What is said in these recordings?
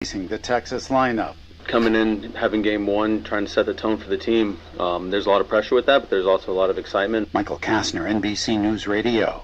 facing the Texas lineup. Coming in, having game one, trying to set the tone for the team. There's a lot of pressure with that, but there's also a lot of excitement. Michael Kastner, NBC News Radio.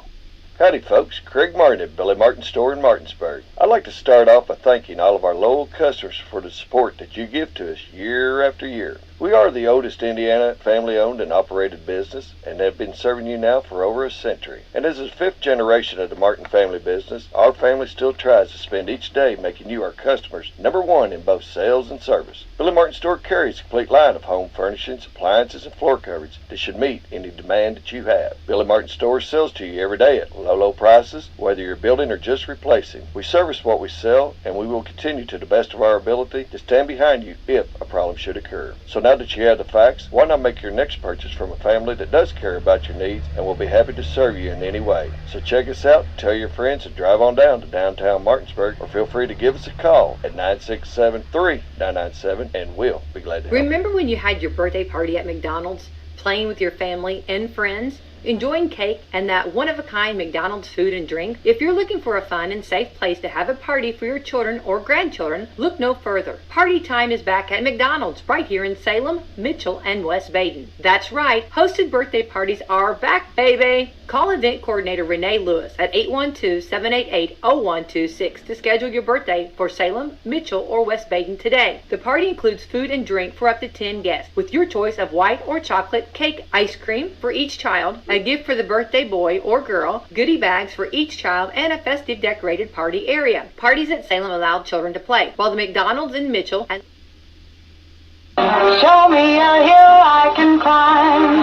Howdy folks, Craig Martin at Billy Martin Store in Martinsburg. I'd like to start off by thanking all of our loyal customers for the support that you give to us year after year. We are the oldest Indiana family-owned and operated business and have been serving you now for over a century. And as the fifth generation of the Martin family business, our family still tries to spend each day making you, our customers, number one in both sales and service. Billy Martin Store carries a complete line of home furnishings, appliances, and floor coverage that should meet any demand that you have. Billy Martin Store sells to you every day at low prices, whether you're building or just replacing. We service what we sell, and we will continue to the best of our ability to stand behind you if a problem should occur. So now that you have the facts, why not make your next purchase from a family that does care about your needs and will be happy to serve you in any way. So check us out, tell your friends, and drive on down to downtown Martinsburg, or feel free to give us a call at 967-3997, and we'll be glad to help. Remember when you had your birthday party at McDonald's, playing with your family and friends, enjoying cake and that one-of-a-kind McDonald's food and drink? If you're looking for a fun and safe place to have a party for your children or grandchildren, look no further. Party time is back at McDonald's right here in Salem, Mitchell, and West Baden. That's right, hosted birthday parties are back, baby! Call event coordinator Renee Lewis at 812-788-0126 to schedule your birthday for Salem, Mitchell, or West Baden today. The party includes food and drink for up to 10 guests, with your choice of white or chocolate cake, ice cream for each child, a gift for the birthday boy or girl, goodie bags for each child, and a festive decorated party area. Parties at Salem allow children to play, while the McDonald's in Mitchell and show me a hill I can climb.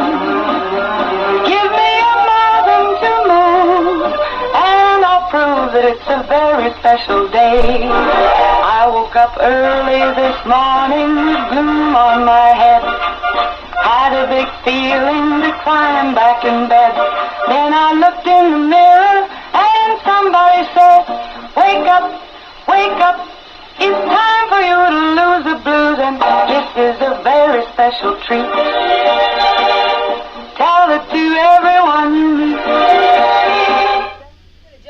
Give me a mountain to move, and I'll prove that it's a very special day. I woke up early this morning with gloom on my head. Had a big feeling to climb back in bed. Then I looked in the mirror and somebody said, wake up, wake up. It's time for you to lose the blues, and this is a very special treat. Tell it to everyone you meet.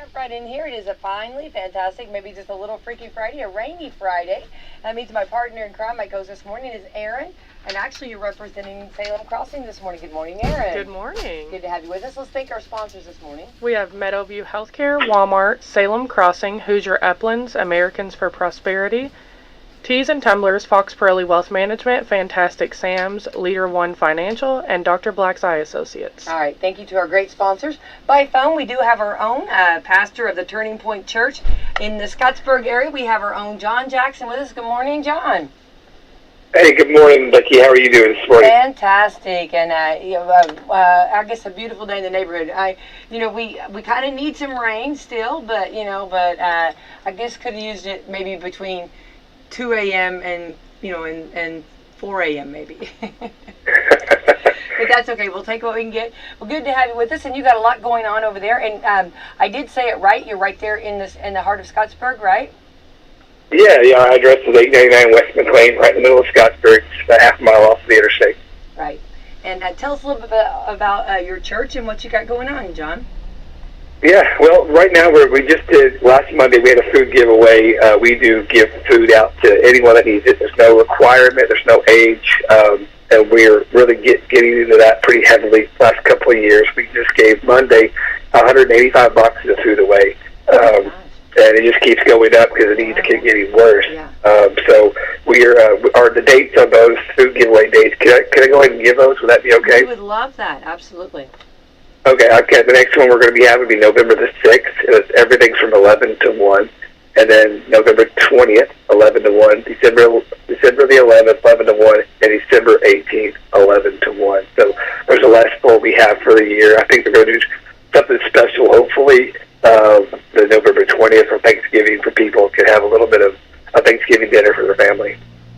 jump right in here. It is a finally fantastic, maybe just a little freaky Friday, a rainy Friday. That means my partner in crime, my co-host this morning, is Aaron. And actually, you're representing Salem Crossing this morning. Good morning, Aaron. Good morning. Good to have you with us. Let's thank our sponsors this morning. We have Meadowview Healthcare, Walmart, Salem Crossing, Hoosier Uplands, Americans for Prosperity, Teas and Tumblers, Fox Pirelli Wealth Management, Fantastic Sam's, Leader One Financial, and Dr. Black's Eye Associates. All right. Thank you to our great sponsors. By phone, we do have our own pastor of the Turning Point Church in the Scottsburg area. We have our own John Jackson with us. Good morning, John. Hey, good morning, Becky. How are you doing this morning? Fantastic, and I guess a beautiful day in the neighborhood. We kind of need some rain still, but I guess could have used it maybe between 2 a.m. and 4 a.m. maybe. But that's okay. We'll take what we can get. Well, good to have you with us, and you got a lot going on over there. And I did say it right. You're right there in the heart of Scottsburg, right? Yeah, our address is 899 West McLean, right in the middle of Scottsburg, just about half a mile off the interstate. Right. And tell us a little bit about your church and what you got going on, John. Yeah, well, right now we just did, last Monday we had a food giveaway. We do give food out to anyone that needs it. There's no requirement, there's no age, and we're really getting into that pretty heavily the last couple of years. We just gave Monday 185 boxes of food away. And it just keeps going up because the needs keep getting worse. Yeah. So are the dates on those food giveaway dates? Can I go ahead and give those? Would that be okay? We would love that. Absolutely. Okay. The next one we're going to be having will be November the 6th. It's everything from 11 to 1. And then November 20th, 11 to 1. December the 11th, 11 to 1. And December 18th, 11 to 1. So there's the last four we have for the year. I think they're going to do something special, hopefully. The November 20th for Thanksgiving, for people can have a little bit of a Thanksgiving dinner for their family.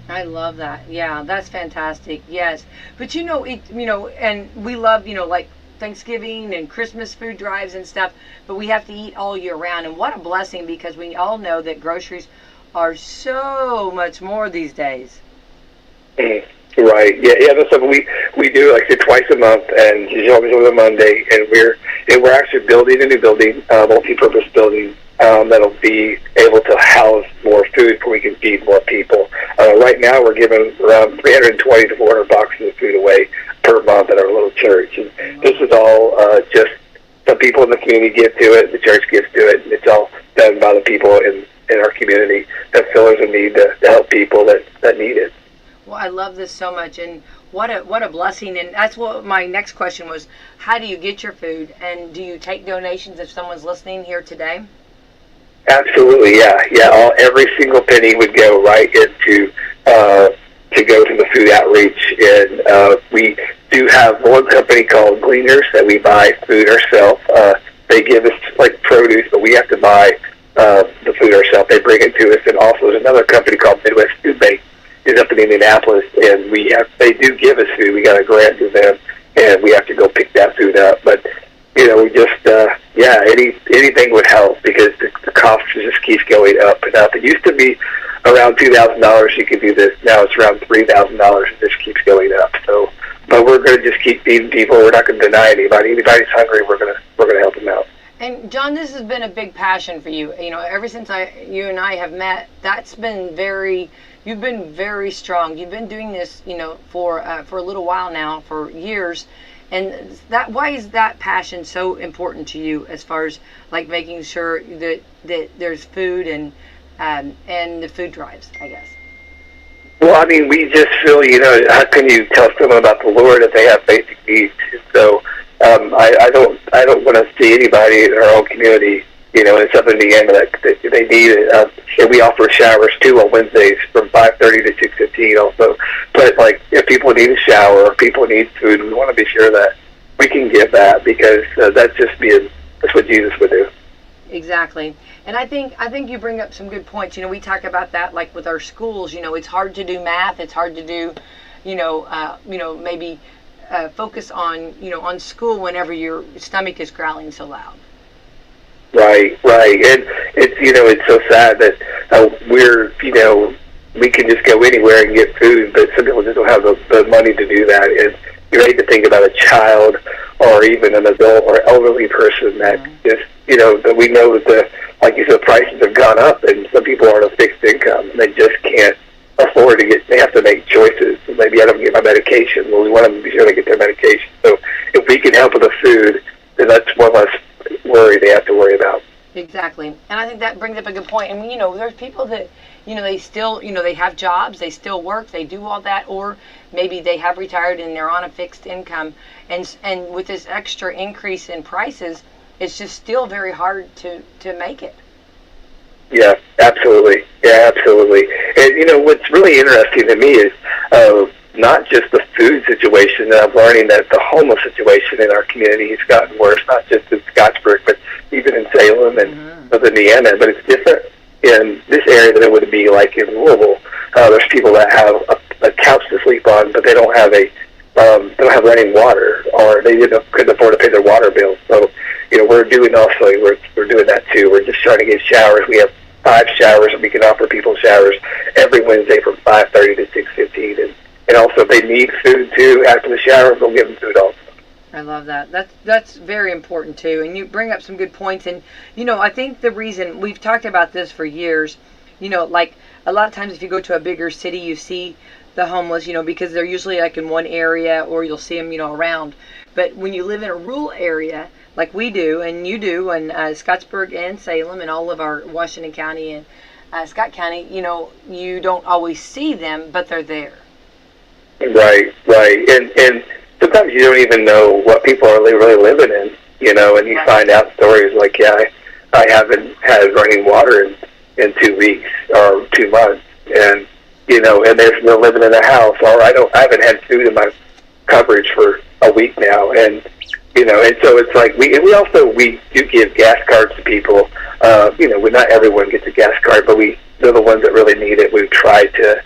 I love that. Yeah, that's fantastic. Yes. But and we love, like Thanksgiving and Christmas food drives and stuff, but we have to eat all year round. And what a blessing, because we all know that groceries are so much more these days. Mm-hmm. Right. Yeah. That's something we do, like I said, twice a month, and it's always on a Monday. And we're actually building a new building, multi-purpose building that'll be able to house more food so we can feed more people. Right now, we're giving around 320 to 400 boxes of food away per month at our little church. And this is all just some people in the community give to it, the church gives to it, and it's all done by the people in our community that feel there's a need to help people that need it. Well, I love this so much, and what a blessing. And that's what my next question was: how do you get your food, and do you take donations if someone's listening here today? Absolutely, yeah. Every single penny would go right into to go to the food outreach, and we do have one company called Gleaners that we buy food ourselves. They give us like produce, but we have to buy the food ourselves. They bring it to us, and also there's another company called Midwest Food Bank is up in Indianapolis, and they do give us food. We got a grant to them, and we have to go pick that food up. But we just anything would help because the cost just keeps going up and up. It used to be around $2,000 you could do this. Now it's around $3,000. It just keeps going up. So, but we're going to just keep feeding people. We're not going to deny anybody. Anybody's hungry, we're going to help them out. And John, this has been a big passion for you. Ever since you and I have met, you've been very strong. You've been doing this, for a little while now, for years. And why is that passion so important to you, as far as like making sure that there's food and the food drives, I guess? Well, I mean, we just feel, how can you tell someone about the Lord if they have basic needs? So I don't want to see anybody in our own community, in Southern Indiana that they need it. And we offer showers too on Wednesdays from 5:30 to 6:15 also. But like, if people need a shower or people need food, we want to be sure that we can give that, because that's what Jesus would do. Exactly. And I think you bring up some good points. We talk about that, like with our schools. It's hard to do math. It's hard to do, maybe focus on school whenever your stomach is growling so loud. Right. And it's so sad that we can just go anywhere and get food, but some people just don't have the money to do that. And you hate to think about a child or even an adult or elderly person that just, that we know that like you said, prices have gone up, and some people are on a fixed income and they just can't afford to they have to make choices. Maybe I don't get my medication. Well, we want them to be sure they get their medication. So if we can help with the food, then that's one less worry they have to worry about. Exactly. And I think that brings up a good point. And there's people that they still they have jobs, they still work, they do all that, or maybe they have retired and they're on a fixed income, and with this extra increase in prices, it's just still very hard to make it. Yeah, absolutely. And what's really interesting to me is not just the food situation. I'm learning that the homeless situation in our community has gotten worse, not just in Scottsburg, but even in Salem and Southern Indiana. But it's different in this area than it would be like in Louisville. There's people that have a couch to sleep on, but they don't have running water, or they couldn't afford to pay their water bill. So, we're doing that too. We're just trying to get showers. We have 5 showers, and we can offer people showers every Wednesday from 5:30 to 6:15. And also, if they need food too after the shower, we'll give them food also. I love that. That's very important too. And you bring up some good points. And I think the reason we've talked about this for years, like a lot of times if you go to a bigger city, you see the homeless, because they're usually like in one area, or you'll see them, around. But when you live in a rural area, like we do, and you do, and Scottsburg and Salem and all of our Washington County and Scott County, you don't always see them, but they're there. Right. And sometimes you don't even know what people are really living in, and you find out stories like, I haven't had running water in 2 weeks or 2 months, and and they're living in a house, or I haven't had food in my coverage for a week now, and and so it's like we do give gas cards to people. Not everyone gets a gas card, but they're the ones that really need it. We've tried to,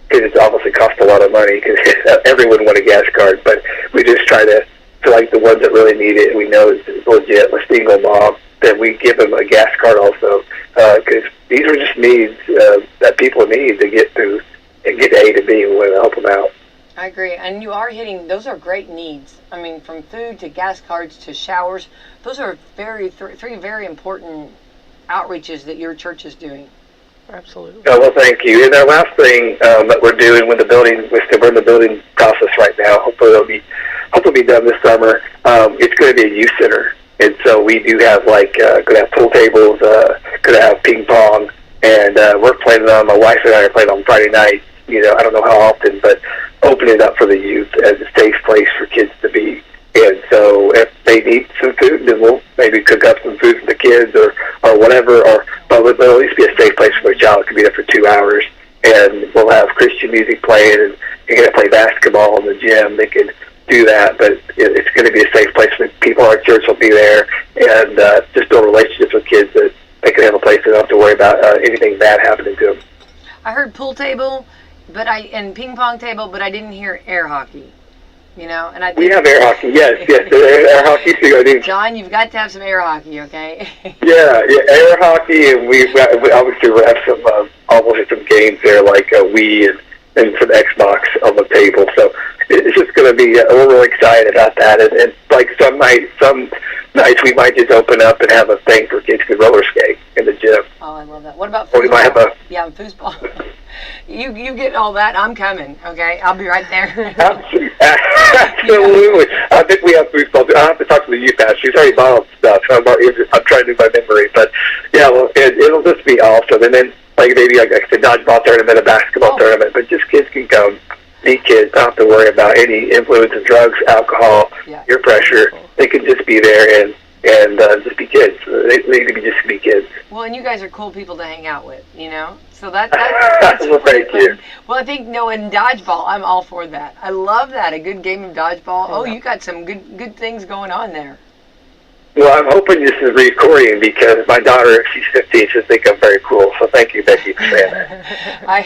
because it's obviously cost a lot of money, because everyone want a gas card, but we just try to like the ones that really need it, and we know it's legit, a single mom, then we give them a gas card also, because these are just needs that people need to get through and get A to B. We want to help them out. I agree, and you are those are great needs. I mean, from food to gas cards to showers, those are three very important outreaches that your church is doing. Absolutely. Oh, well, thank you. And our last thing that we're doing with the building, we're in the building process right now. Hopefully it'll be done this summer. It's going to be a youth center, and so we do have going to have pool tables, going to have ping pong, and we're planning on, my wife and I are planning on Friday night. I don't know how often, but opening it up for the youth as a safe place for kids to be. And so if they need some food, then we'll maybe cook up some food for the kids or whatever, but it'll at least be a safe place for their child to be there for 2 hours. And we'll have Christian music playing, and they're going to play basketball in the gym. They can do that, but it's going to be a safe place for people. Our church will be there, and just build relationships with kids that they can have a place they don't have to worry about anything bad happening to them. I heard pool table, and ping pong table, but I didn't hear air hockey. And I think We have air hockey, yes, air hockey too. I think. John, you've got to have some air hockey, okay? Yeah, air hockey, and we obviously we'll have some games there like Wii and some Xbox on the table. So it's just going to be. We're really excited about that. And like some nights we might just open up and have a thing for kids to roller skate in the gym. Oh, I love that. What about foosball? Or we might have Yeah, foosball. You get all that. I'm coming. Okay, I'll be right there. Absolutely. I think we have foosball. I have to talk to the youth pastor. She's already bought stuff. I'm trying to do my memory, but yeah, well, it'll just be awesome. And then maybe like a dodgeball tournament, a basketball tournament, but just kids can come. Be kids, don't have to worry about any influence of drugs, alcohol, peer pressure. They can just be there and just be kids. They need to just be kids. Well, and you guys are cool people to hang out with, So that's well, thank you. Well, I think in dodgeball, I'm all for that. I love that. A good game of dodgeball. Oh, you got some good things going on there. Well, I'm hoping this is recording because my daughter, she's 15, she'll think I'm very cool. So thank you, Becky, for saying that. I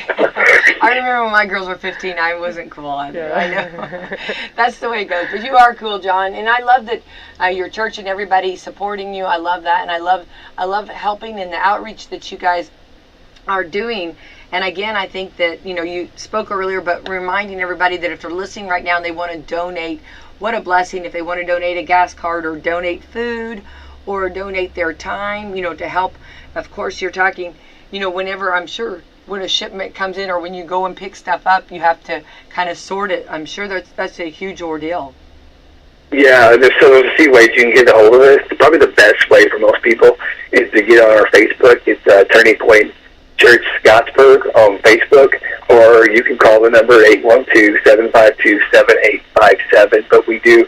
remember when my girls were 15, I wasn't cool either. Yeah. I know. That's the way it goes. But you are cool, John. And I love that your church and everybody supporting you. I love that. And I love helping in the outreach that you guys are doing. And again, I think that, you spoke earlier, but reminding everybody that if they're listening right now and they want to donate, what a blessing if they want to donate a gas card or donate food or donate their time, to help. Of course, you're talking, whenever, I'm sure, when a shipment comes in or when you go and pick stuff up, you have to kind of sort it. I'm sure that's a huge ordeal. Yeah, there's a few ways you can get a hold of us. Probably the best way for most people is to get on our Facebook. It's Turning Point Church Scottsburg on Facebook, or you can call the number 812-752-7857. But we do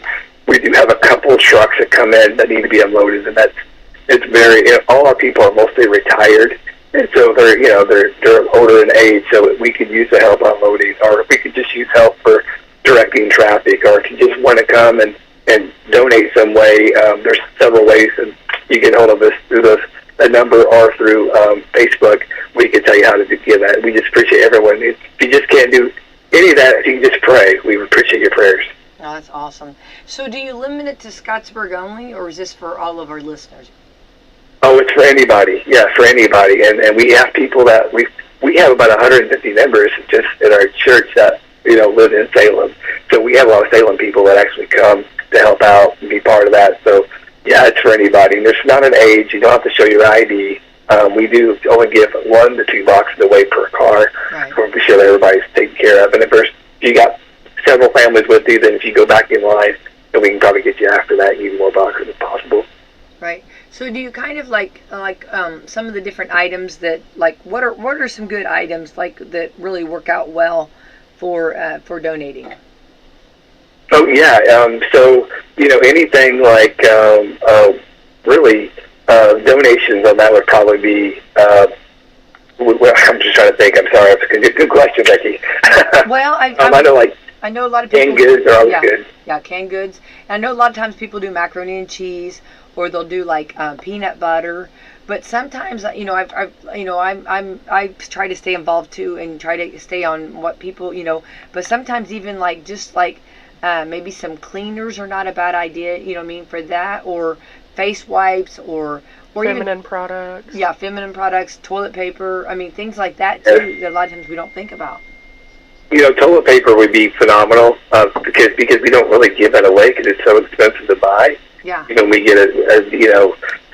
have a couple of trucks that come in that need to be unloaded, and all our people are mostly retired, and so they're older in age, so we could use the help unloading, or we could just use help for directing traffic, or if you just want to come and donate some way, there's several ways, and you can hold of us through a number or through Facebook. We can tell you how to give that. We just appreciate everyone. If you just can't do any of that, if you can just pray, we appreciate your prayers. Oh, that's awesome. So do you limit it to Scottsburg only, or is this for all of our listeners? Oh, it's for anybody. Yeah, for anybody. And we have people that we have about 150 members just at our church that live in Salem. So we have a lot of Salem people that actually come to help out and be part of that. So yeah, it's for anybody. And there's not an age. You don't have to show your ID. We do only give 1 to 2 boxes away per car. Right. To be sure that everybody's taken care of. And if you got several families with you, then if you go back in line, then we can probably get you after that even more boxes if possible. Right. So do you kind of like some of the different items that what are some good items that really work out well for donating? Oh yeah. So anything like really donations on that would probably be. I'm just trying to think. I'm sorry. It's a good question, Becky. Well, I know a lot of people. Canned goods are always good. Yeah, canned goods. And I know a lot of times people do macaroni and cheese, or they'll do peanut butter. But sometimes, I try to stay involved too, and try to stay on what people, But sometimes even maybe some cleaners are not a bad idea. For that, or face wipes, or feminine even products. Yeah, feminine products, toilet paper. Things like that too. That a lot of times we don't think about. Toilet paper would be phenomenal because we don't really give that away because it's so expensive to buy. Yeah. We get it,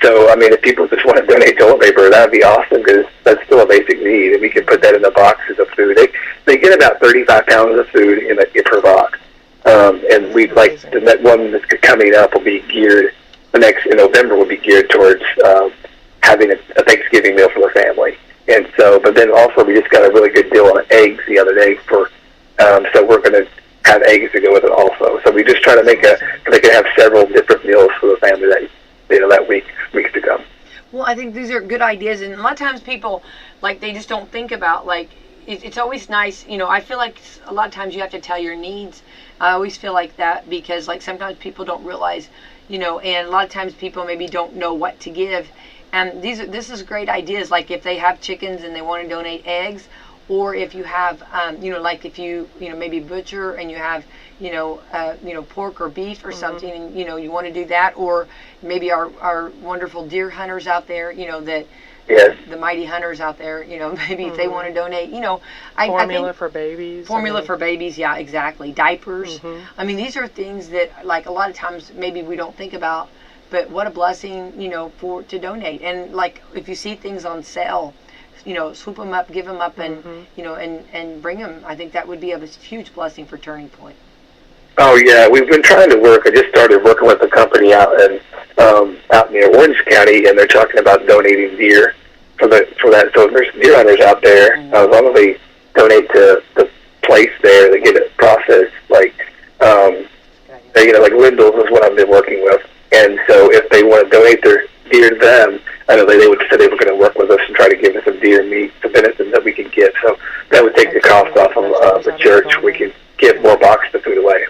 so, I mean, if people just want to donate toilet paper, that would be awesome, because that's still a basic need, and we can put that in the boxes of food. They get about 35 pounds of food per box, and we'd like, the next one that's coming up will be geared, the next in November will be geared towards having a Thanksgiving meal for the family. And so, but then also we just got a really good deal on eggs the other day so we're going to have eggs to go with it also. So we just try to make they can have several different meals for the family that weeks to come. Well, I think these are good ideas, and a lot of times people, like, they just don't think about, like, it's always nice, I feel like a lot of times you have to tell your needs. I always feel like that, because, like, sometimes people don't realize, and a lot of times people maybe don't know what to give. And this is great ideas, like if they have chickens and they want to donate eggs, or if you have, like if you, maybe butcher and you have, pork or beef or something, and, you want to do that, or maybe our wonderful deer hunters out there, that Yes. the mighty hunters out there, maybe if they want to donate, Formula I think for babies. formula for babies, yeah, exactly. Diapers. I mean, these are things that, like, a lot of times maybe we don't think about, but what a blessing, to donate. And, like, if you see things on sale, swoop them up, give them up, and and bring them. I think that would be a huge blessing for Turning Point. Oh yeah, we've been trying to work. I just started working with a company out near Orange County, and they're talking about donating deer for that. So there's deer hunters out there. As long as they donate to the place there, they get it processed. Like like Lindell's is what I've been working with, and so if they want to donate their deer to them, I know they would say they were going to work with us and try to give us some deer meat, some venison that we could get. So that would take the cost off of the church. We could give more boxes of food away.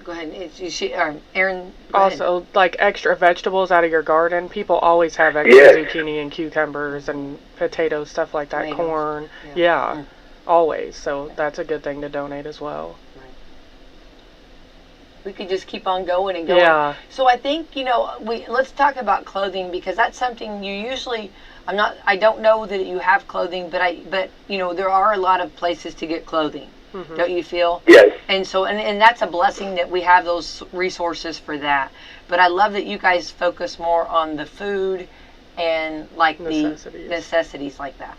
Go ahead. Aaron. Also, like extra vegetables out of your garden. People always have extra zucchini and cucumbers and potatoes, stuff like that, corn. Yeah, always. So that's a good thing to donate as well. Right. We could just keep on going and going. Yeah. So I think, let's talk about clothing, because that's something you usually, I don't know that you have clothing, but there are a lot of places to get clothing. Don't you feel? Yes. And so, and that's a blessing that we have those resources for that. But I love that you guys focus more on the food and, like, the necessities like that.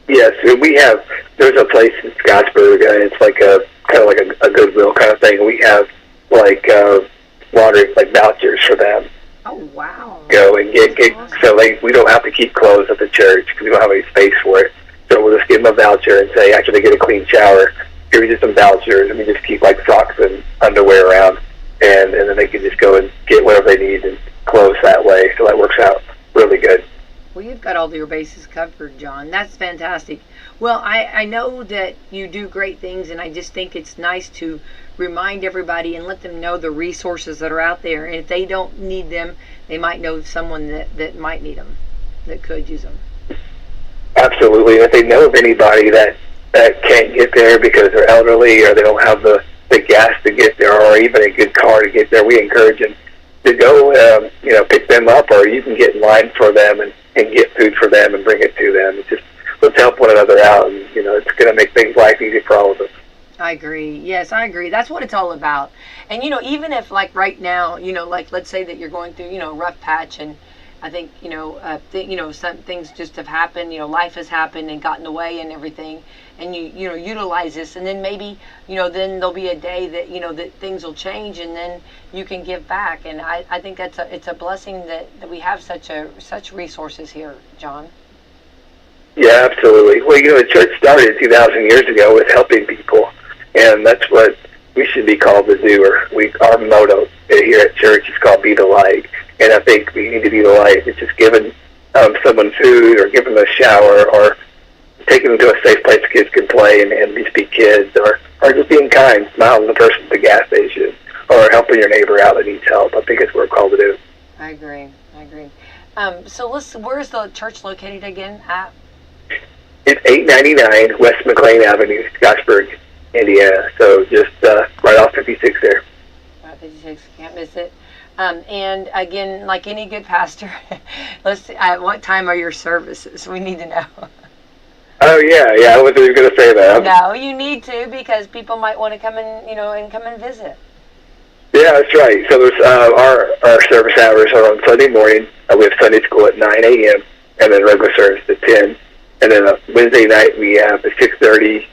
Yes, there's a place in Scottsburg, and it's like kind of like a Goodwill kind of thing. We have like laundry, like vouchers for them. Oh, wow. Go and get awesome. So we don't have to keep clothes at the church because we don't have any space for it. So we'll just give them a voucher and say, after they get a clean shower, here's just some vouchers, and we just keep like socks and underwear around, and then they can just go and get whatever they need and clothes that way. So that works out really good. Well, you've got all your bases covered, John. That's fantastic. Well, I know that you do great things, and I just think it's nice to remind everybody and let them know the resources that are out there. And if they don't need them, they might know someone that might need them, that could use them. Absolutely. If they know of anybody that can't get there because they're elderly or they don't have the gas to get there, or even a good car to get there, we encourage them to go, pick them up, or you can get in line for them and get food for them and bring it to them. It's just, let's help one another out, and, it's going to make life easy for all of us. I agree. Yes, I agree. That's what it's all about. And, even if, like, right now, like, let's say that you're going through, a rough patch, and I think, some things just have happened, life has happened and gotten away and everything, and you utilize this, and then maybe, then there'll be a day that, that things will change, and then you can give back. And I think it's a blessing that we have such resources here, John. Yeah, absolutely. Well, the church started 2,000 years ago with helping people, and that's what we should be called to do. Our motto here at church is called "Be the Light," and I think we need to be the light. It's just giving someone food, or giving them a shower, or taking them to a safe place kids can play and just be kids, or just being kind, smiling at the person at the gas station, or helping your neighbor out that needs help. I think it's what we're called to do. I agree. So where's the church located again at? It's 899 West McLean Avenue, Scottsburg, Indiana. So just right off 56 there. Right, 56, can't miss it. And again, like any good pastor, let's see, at what time are your services? We need to know. Oh yeah. I wasn't even going to say that. No, you need to, because people might want to come and come and visit. Yeah, that's right. So there's our service hours are on Sunday morning. We have Sunday school at 9 a.m. and then regular service at 10. And then Wednesday night we have at 6:30.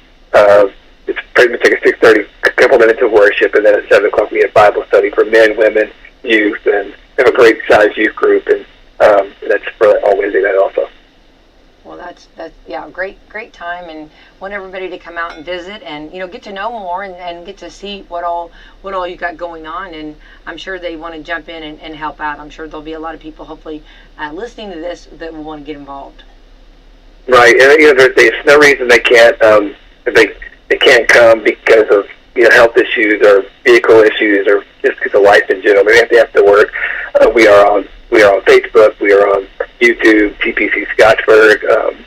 It's pretty much like a 6:30, a couple minutes of worship, and then at 7 o'clock we have Bible study for men, women, youth, and we have a great sized youth group, and that's for on Wednesday night also. Well, that's great time, and want everybody to come out and visit, and get to know more, and get to see what all you got going on, and I'm sure they want to jump in and help out. I'm sure there'll be a lot of people hopefully listening to this that will want to get involved. Right, and there's no reason they can't they can't come because of health issues or vehicle issues or just because of life in general. They have to work. We are on Facebook. We are on YouTube, TPC Scottsburg.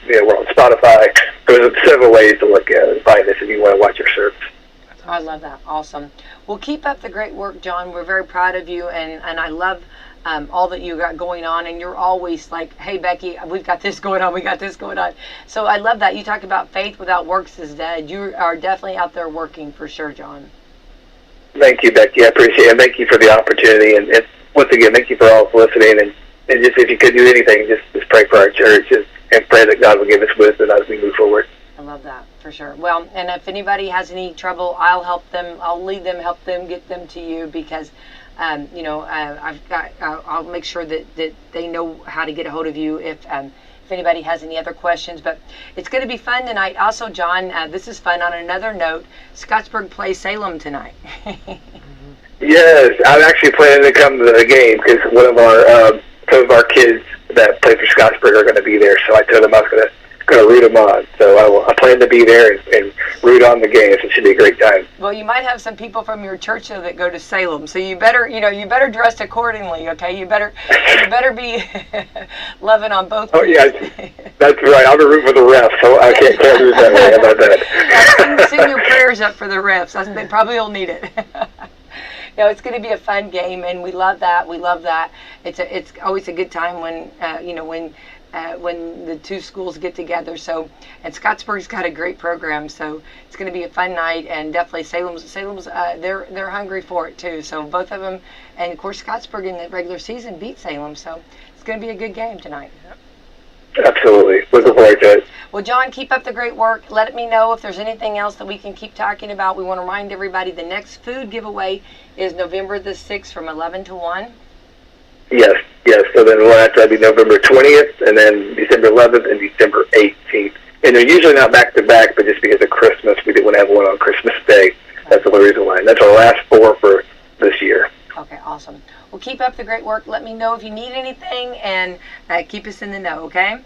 We're on Spotify. There's several ways to look at it and find us if you want to watch our service. I love that. Awesome. Well, keep up the great work, John. We're very proud of you, and I love all that you got going on, and you're always like, hey, Becky, we've got this going on, we got this going on. So I love that. You talk about faith without works is dead. You are definitely out there working for sure, John. Thank you, Becky. I appreciate it. Thank you for the opportunity, and once again, thank you for all listening, and just if you could do anything, just pray for our church and pray that God will give us wisdom as we move forward. I love that, for sure. Well, and if anybody has any trouble, I'll help them. I'll lead them, help them, get them to you, because I'll make sure that they know how to get a hold of you if anybody has any other questions. But it's going to be fun tonight. Also, John, this is fun. On another note, Scottsburg plays Salem tonight. Yes, I'm actually planning to come to the game because some of our kids that play for Scottsburg are going to be there. So I told them I was going to root them on. So I plan to be there and root on the games. It should be a great time. Well, you might have some people from your church though that go to Salem, so you better dress accordingly. Okay, you better be loving on both. Oh yeah, that's right. I'll be rooting for the refs, so I can't root that way. How about that? Send your prayers up for the refs. They probably will need it. No, it's going to be a fun game, and we love that. We love that. It's always a good time when when the two schools get together. So, and Scottsburg's got a great program, so it's going to be a fun night, and definitely Salem's they're hungry for it too. So both of them, and of course Scottsburg in the regular season beat Salem, so it's going to be a good game tonight. Absolutely. Looking forward to it. Well, John, keep up the great work. Let me know if there's anything else that we can keep talking about. We want to remind everybody the next food giveaway is November the 6th from 11 to 1. Yes. So then one after that'll be November 20th, and then December 11th and December 18th. And they're usually not back-to-back, but just because of Christmas, we didn't want to have one on Christmas Day. That's the only reason why. And that's our last 4 for this year. Okay, awesome. Well, keep up the great work. Let me know if you need anything, and keep us in the know, okay?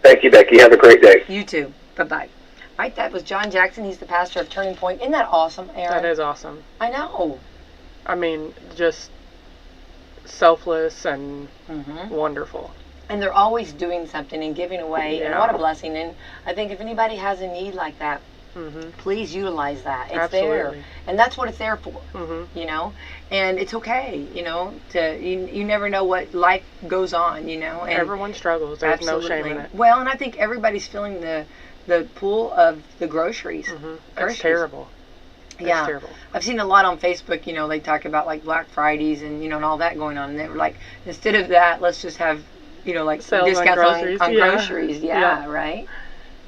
Thank you, Becky. Have a great day. You too. Bye-bye. All right, that was John Jackson. He's the pastor of Turning Point. Isn't that awesome, Aaron? That is awesome. I know. I mean, just selfless and wonderful. And they're always doing something and giving away, and what a blessing. And I think if anybody has a need like that, please utilize that. It's Absolutely. there, and that's what it's there for. And it's okay. You never know what life goes on. And everyone struggles. There's no shame in it. Well, and I think everybody's feeling the pull of the groceries. It's terrible. Yeah, it's terrible. I've seen a lot on Facebook. They talk about like Black Fridays and and all that going on. And they were like, instead of that, let's just have like sales discounts on groceries. Yeah, right.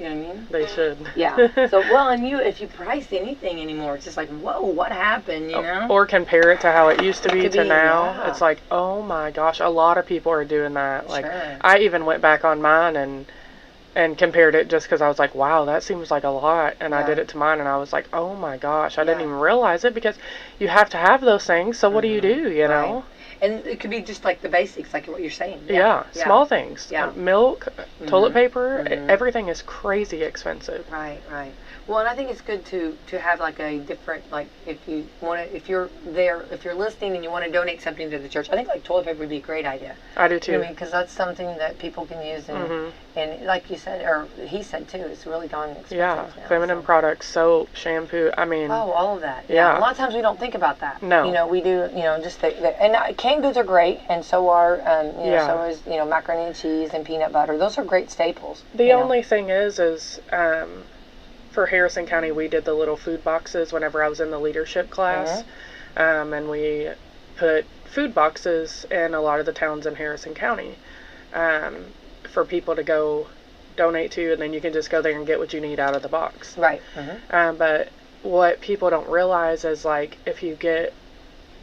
You know what I mean? They should. Yeah. So and if you price anything anymore, it's just like, whoa, what happened? You know? Or compare it to how it used to be to now. Yeah. It's like, oh my gosh, a lot of people are doing that. Like, Sure. I even went back on mine and compared it just because I was like, wow, that seems like a lot. And I did it to mine, and I was like, oh my gosh, I didn't even realize it, because you have to have those things. So what do? You know? And it could be just like the basics, like what you're saying. Yeah, small things. Yeah. Milk, toilet paper, everything is crazy expensive. Right. Well, and I think it's good to have like a different, like if you're listening and you want to donate something to the church, I think like toilet paper would be a great idea. I do too. You know what I mean? Because that's something that people can use, and like you said, or he said too, it's really gone expensive. Yeah, now, feminine products, soap, shampoo. I mean, all of that. Yeah. A lot of times we don't think about that. No. We do. Just and canned goods are great, and so are so is macaroni and cheese and peanut butter. Those are great staples. The only thing is for Harrison County, we did the little food boxes whenever I was in the leadership class. and we put food boxes in a lot of the towns in Harrison County for people to go donate to, and then you can just go there and get what you need out of the box. Right. But what people don't realize is, like, if you get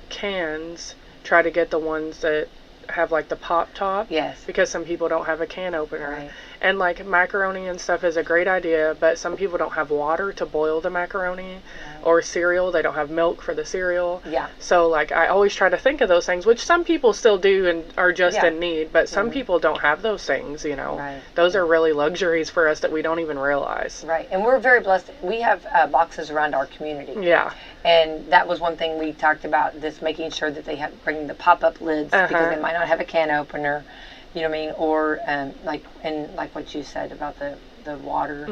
cans, try to get the ones that have like the pop top. Yes. Because some people don't have a can opener. Right. And like macaroni and stuff is a great idea, but some people don't have water to boil the macaroni, or cereal. They don't have milk for the cereal. Yeah. So like I always try to think of those things, which some people still do and are just in need, but some people don't have those things, you know. Right. Those are really luxuries for us that we don't even realize. Right. And we're very blessed. We have boxes around our community. Yeah. And that was one thing we talked about, this making sure that they have bringing the pop-up lids because they might not have a can opener, you know what I mean, or like what you said about the water,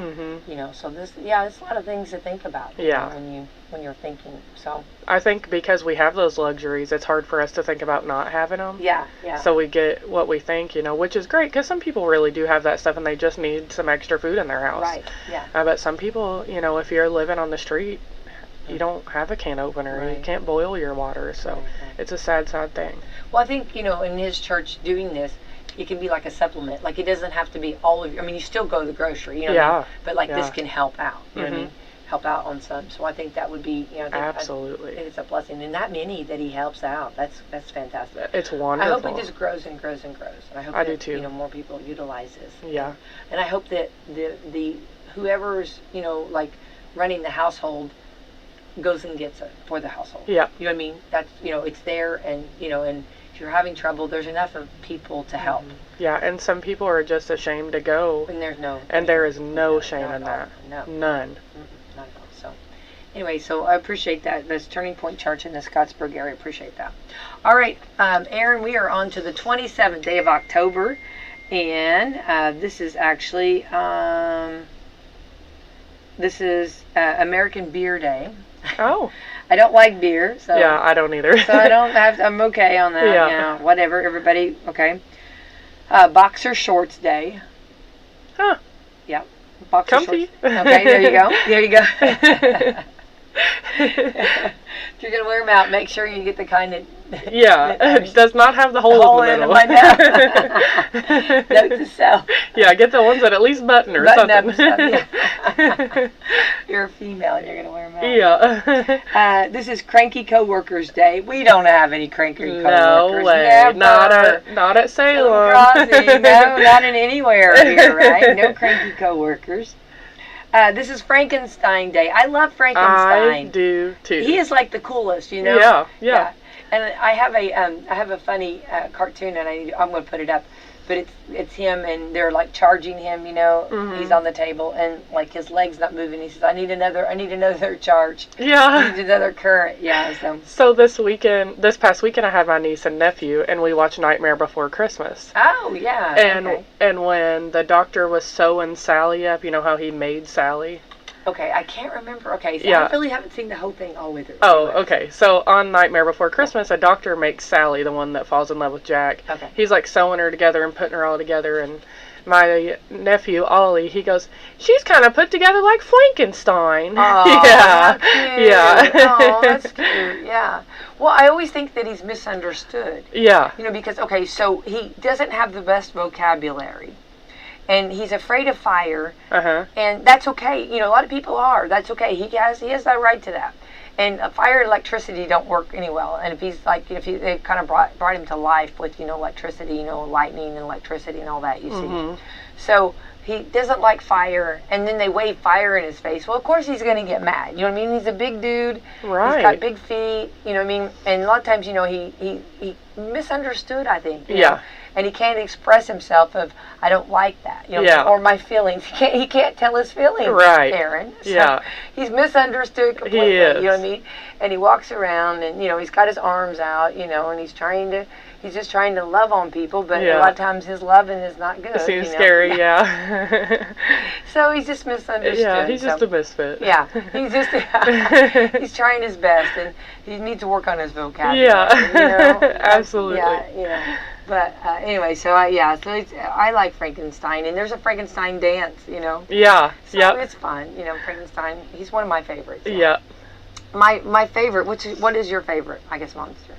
you know. So there's a lot of things to think about. Yeah. You know, when you're thinking. So I think because we have those luxuries, it's hard for us to think about not having them. Yeah. So we get what we think, you know, which is great because some people really do have that stuff and they just need some extra food in their house. Right. Yeah. But some people, you know, if you're living on the street, you don't have a can opener. Right. You can't boil your water, so it's a sad thing. Well, I think, you know, in his church doing this, it can be like a supplement. Like, it doesn't have to be all of your, I mean, you still go to the grocery, you know what I mean? But, like, this can help out, you know what I mean? Help out on some. So I think that would be, you know, Absolutely. I think it's a blessing. And that many that he helps out, that's fantastic. It's wonderful. I hope it just grows and grows and grows. And I hope do too. You know, more people utilize this. Yeah. And I hope that the whoever's, you know, like running the household goes and gets it for the household. Yeah. You know what I mean? That's, you know, it's there, and, you know, and if you're having trouble, there's enough of people to help. Yeah, and some people are just ashamed to go. And there's no. And there is no shame in that. No. None. Not at all. So, anyway, so I appreciate that. This Turning Point Church in the Scottsburg area, appreciate that. All right, Aaron, we are on to the 27th day of October, and this is actually American Beer Day. Oh. I don't like beer, so yeah, I don't either. so I don't have. I'm okay on that. Yeah. You know, whatever. Everybody, okay. Boxer Shorts Day. Huh. Yep. Boxer Comfy. shorts. Okay, there you go. There you go. If you're gonna wear them out, make sure you get the kind that. It does not have the hole in the middle. Note to self. Yeah, get the ones that at least button or Button something. up stuff, You're a female and you're gonna wear them out. Yeah. This is Cranky Coworkers Day. We don't have any cranky coworkers. No way. Never. Not at Salem. No, not in anywhere here, right? No cranky coworkers. This is Frankenstein Day. I love Frankenstein. I do too. He is like the coolest, you know. Yeah. And I have a funny cartoon, and I'm going to put it up. But it's him, and they're like charging him, you know. He's on the table, and like his leg's not moving. He says, "I need another charge. Yeah. I need another current." Yeah. So this past weekend, I had my niece and nephew, and we watched Nightmare Before Christmas. Oh yeah. And when the doctor was sewing Sally up, you know how he made Sally. Okay, I can't remember. Okay, so I really haven't seen the whole thing all the way through. Oh, okay. So on Nightmare Before Christmas, a doctor makes Sally, the one that falls in love with Jack. Okay. He's like sewing her together and putting her all together, and my nephew Ollie, he goes, "She's kind of put together like Frankenstein." Oh, yeah. That's cute. Oh, that's cute. Yeah. Well, I always think that he's misunderstood. Yeah. You know, because so he doesn't have the best vocabulary. And he's afraid of fire, and that's okay. You know, a lot of people are. That's okay. He has that right to that. And fire and electricity don't work any well. And if he's like, they kind of brought him to life with, you know, electricity, you know, lightning and electricity and all that. You see, so he doesn't like fire. And then they wave fire in his face. Well, of course he's going to get mad. You know what I mean? He's a big dude. Right. He's got big feet. You know what I mean? And a lot of times, you know, he misunderstood. I think. You know? And he can't express himself of, I don't like that, you know, or my feelings. He can't tell his feelings, right. Aaron. So he's misunderstood completely, he is. you know what I mean? And he walks around, and, you know, he's got his arms out, you know, and he's just trying to love on people, but a lot of times his loving is not good. It seems you know? scary, yeah. So he's just misunderstood. Yeah, he's just a misfit. Yeah, he's trying his best, and he needs to work on his vocabulary. Yeah, you know? absolutely. Yeah. But anyway, so I like Frankenstein, and there's a Frankenstein dance, you know. Yeah, So it's fun, you know. Frankenstein, he's one of my favorites. Yeah. My favorite. What is your favorite? I guess monster.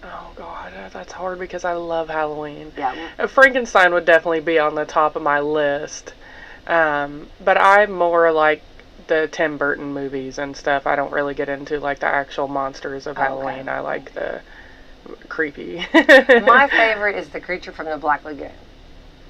Oh God, that's hard because I love Halloween. Yeah. Frankenstein would definitely be on the top of my list. But I'm more like the Tim Burton movies and stuff. I don't really get into like the actual monsters of Halloween. I like the creepy. My favorite is the creature from the Black Lagoon.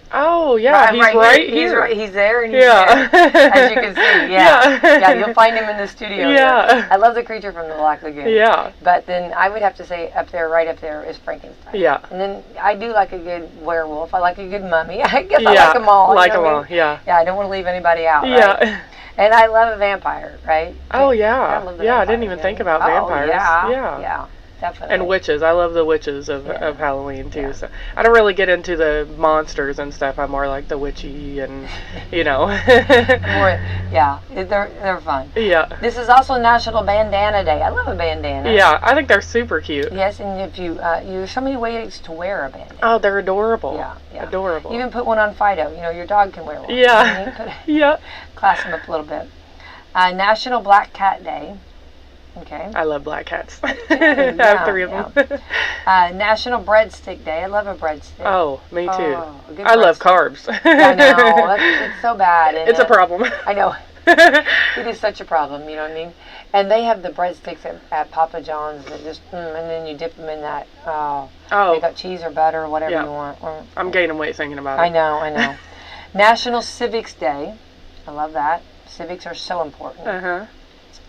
Oh yeah, he's right here. He's there and he's there, as you can see. Yeah, you'll find him in the studio. Yeah. I love the creature from the Black Lagoon. Yeah. But then I would have to say right up there is Frankenstein. Yeah. And then I do like a good werewolf. I like a good mummy. I guess I like them all. Like them all. Yeah. Yeah, I don't want to leave anybody out. Yeah. Right? And I love a vampire, right? Oh yeah. I love the I vampire, didn't even think about vampires. Yeah. Definitely. And witches. I love the witches of Halloween too. So I don't really get into the monsters and stuff. I'm more like the witchy and they're fun. Yeah. This is also National Bandana Day. I love a bandana. Yeah, I think they're super cute. Yes, and if there's so many ways to wear a bandana. Oh, they're adorable. Yeah. Adorable. Even put one on Fido. Your dog can wear one. Yeah. Yeah. Class them up a little bit. National Black Cat Day. Okay. I love black cats. I have 3 of them. National Breadstick Day. I love a breadstick. Oh, me too. I love carbs. I know. It's so bad. It's a problem. I know. It is such a problem, you know what I mean? And they have the breadsticks at Papa John's that just, and then you dip them in that, they got cheese or butter or whatever you want. I'm gaining weight thinking about it. I know. National Civics Day. I love that. Civics are so important.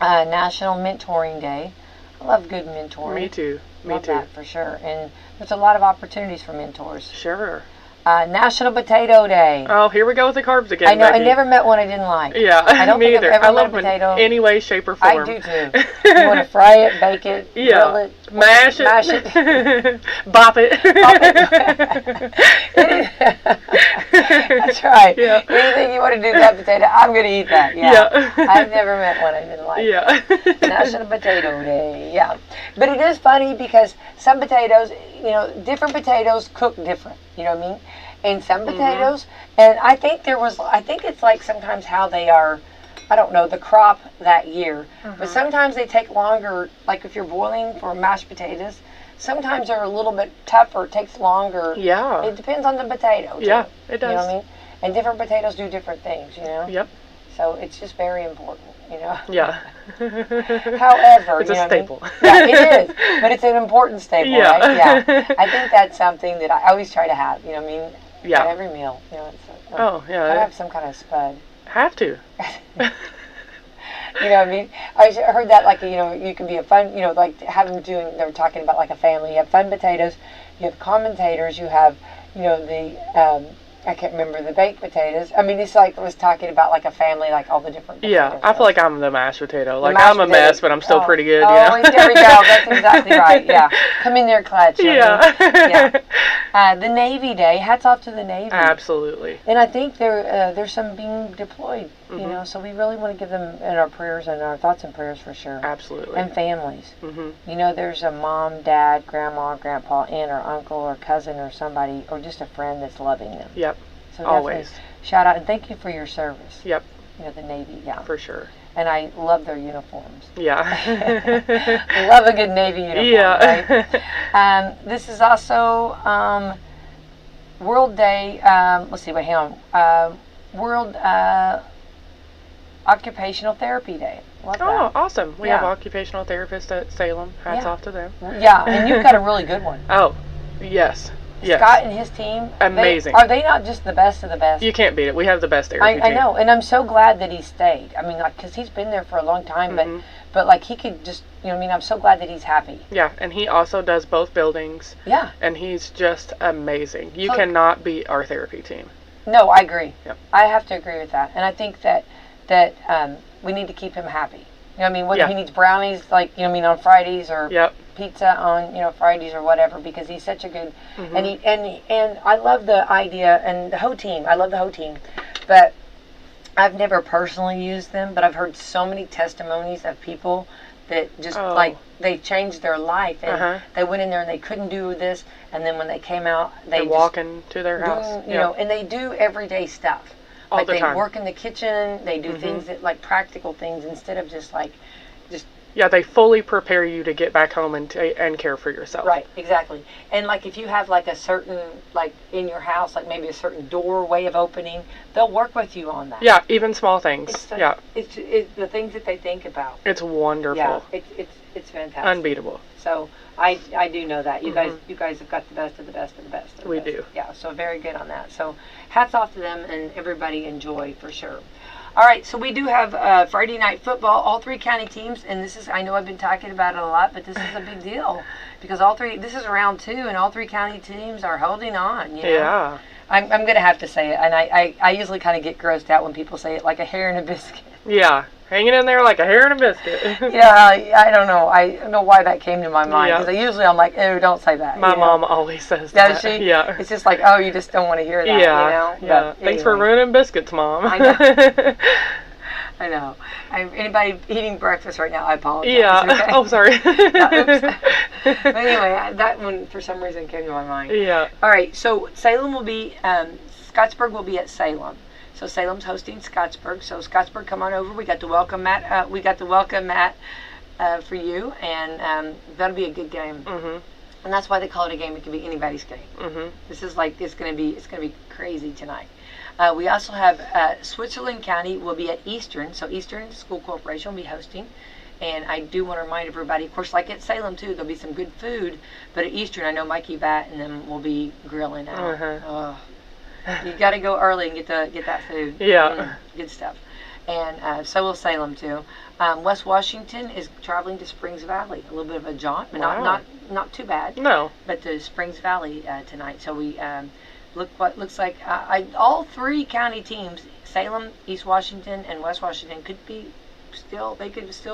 National Mentoring Day. I love good mentoring. Me too. Love that for sure. And there's a lot of opportunities for mentors. Sure. National Potato Day. Oh, here we go with the carbs again. I know. Becky. I never met one I didn't like. Yeah, I don't me think either. I've ever I love met a potato. In any way, shape, or form. I do too. You want to fry it, bake it, grill it, mash it, bop it. That's right. Yeah. Anything you want to do with that potato, I'm going to eat that. Yeah. I've never met one I didn't like. Yeah. National Potato Day. Yeah. But it is funny because some potatoes, different potatoes cook different. You know what I mean? And some potatoes, and I think it's like sometimes how they are, I don't know, the crop that year. But sometimes they take longer, like if you're boiling for mashed potatoes, sometimes they're a little bit tougher, it takes longer. Yeah. It depends on the potato, too. Yeah, it does. You know what I mean? And different potatoes do different things, Yep. So it's just very important, Yeah. However, it's a staple. Yeah, it is. But it's an important staple, Yeah. right? Yeah. I think that's something that I always try to have, Yeah. at every meal. Oh, yeah. I have some kind of spud. Have to. You know what I mean? I heard that, like, you can be a fun, like they were talking about like a family. You have fun potatoes, you have commentators, you have, I can't remember the baked potatoes. I mean, it's like it was talking about like a family, like all the different potatoes. Yeah, I feel like I'm the mashed potato. Like mashed I'm a mess, but I'm still pretty good. There we go. That's exactly right. Yeah, come in there, clutch. Yeah. The Navy Day. Hats off to the Navy. Absolutely. And I think there's some being deployed. So we really want to give them in our prayers and our thoughts and prayers for sure. Absolutely. And families. There's a mom, dad, grandma, grandpa, aunt, or uncle, or cousin, or somebody, or just a friend that's loving them. Yep. So always. Shout out and thank you for your service. Yep. The Navy, yeah. For sure. And I love their uniforms. Yeah. Love a good Navy uniform. Yeah. Right? This is also World Day. Let's see. Hang on. World Occupational Therapy Day. Love that. Oh, awesome. We have occupational therapists at Salem. Hats off to them. Yeah, and you've got a really good one. Oh, yes. Yes. Scott and his team. Amazing. Are they not just the best of the best? You can't beat it. We have the best therapy I team. know, and I'm so glad that he stayed. I mean, like, because he's been there for a long time, but like he could just, I'm so glad that he's happy. Yeah, and he also does both buildings. Yeah. And he's just amazing. You cannot beat our therapy team. No, I agree. Yep. I have to agree with that, and I think that we need to keep him happy. Whether he needs brownies, like, on Fridays or pizza on, Fridays or whatever, because he's such a good, and I love the idea, and the whole team, I love the whole team, but I've never personally used them, but I've heard so many testimonies of people that just, like, they changed their life, and they went in there and they couldn't do this, and then when they came out, they walk into their house, and they do everyday stuff. All the they time. Work in the kitchen. They do things that, like, practical things instead of just Yeah, they fully prepare you to get back home and care for yourself. Right, exactly. And like if you have like a certain, like in your house, like maybe a certain doorway of opening, they'll work with you on that. Yeah, even small things. It's the things that they think about. It's wonderful. Yeah, it's fantastic. Unbeatable. So I do know that. You guys have got the best of the best of the best of the We best. do. Yeah, so very good on that. So hats off to them, and everybody enjoy for sure. All right, so we do have Friday night football, all 3 county teams, and this is, I know I've been talking about it a lot, but this is a big deal because this is round 2, and all 3 county teams are holding on. You know? Yeah. I'm going to have to say it, and I usually kind of get grossed out when people say it like a hair in a biscuit. Yeah. Hanging in there like a hair in a biscuit. Yeah, I don't know. I don't know why that came to my mind. Because I'm like, oh, don't say that. My mom always says that. Does she? Yeah. It's just like, oh, you just don't want to hear that. Yeah. You know? Yeah. Thanks for ruining biscuits, Mom. I know. I know. Anybody eating breakfast right now, I apologize. Yeah. Okay? Oh, sorry. Oops. But anyway, that one for some reason came to my mind. Yeah. All right. So Salem will be, Scottsburg will be at Salem. So Salem's hosting Scottsburg. So Scottsburg, come on over. We got the welcome mat. For you, and that'll be a good game. Mm-hmm. And that's why they call it a game. It can be anybody's game. Mm-hmm. This is like it's gonna be crazy tonight. We also have Switzerland County will be at Eastern. So Eastern School Corporation will be hosting. And I do want to remind everybody, of course, like at Salem too, there'll be some good food. But at Eastern, I know Mikey Bat and them will be grilling out. Uh-huh. You got to go early and get that food. Yeah. Good stuff. And so will Salem too. West Washington is traveling to Springs Valley. A little bit of a jaunt, but not too bad. No. But to Springs Valley tonight. So we looks like all 3 county teams, Salem, East Washington, and West Washington, could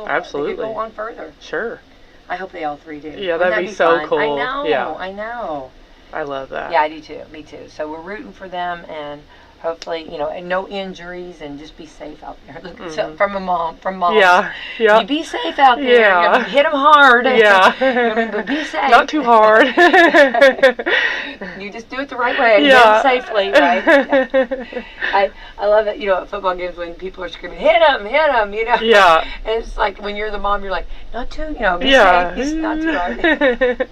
Absolutely go on further. Sure. I hope they all 3 do. Yeah, that'd be so fun? cool. I know. Yeah. I know. I love that. Yeah, I do too. Me too. So we're rooting for them, and hopefully, and no injuries, and just be safe out there. Look, so from mom. Yeah, yeah. You be safe out there. Yeah. Hit them hard. Yeah. But be safe. Not too hard. You just do it the right way. Yeah. Do it safely, right? Yeah. I love it. At football games when people are screaming, hit him. Yeah. And it's like when you're the mom, you're like, not too, be yeah. safe. It's not too hard.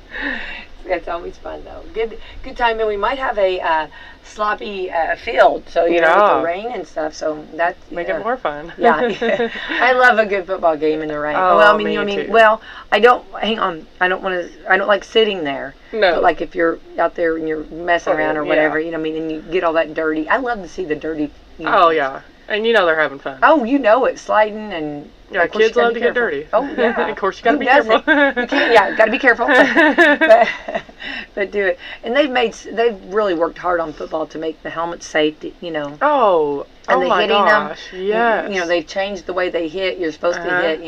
It's always fun though. Good time, and we might have a sloppy field. So with the rain and stuff. So that make it more fun. Yeah, I love a good football game in the rain. Oh, well, me too. Well, I don't. Hang on. I don't like sitting there. No. But like if you're out there and you're messing around or whatever, yeah. And you get all that dirty. I love to see the dirty. Oh yeah, and they're having fun. Oh, it, sliding and. Yeah, kids love to get dirty. Oh, yeah. Of course, you got to be careful. You can't, got to be careful. but do it. And they've really worked hard on football to make the helmets safe, Oh, and my hitting gosh, them, yes. They've changed the way they hit. You're supposed to hit,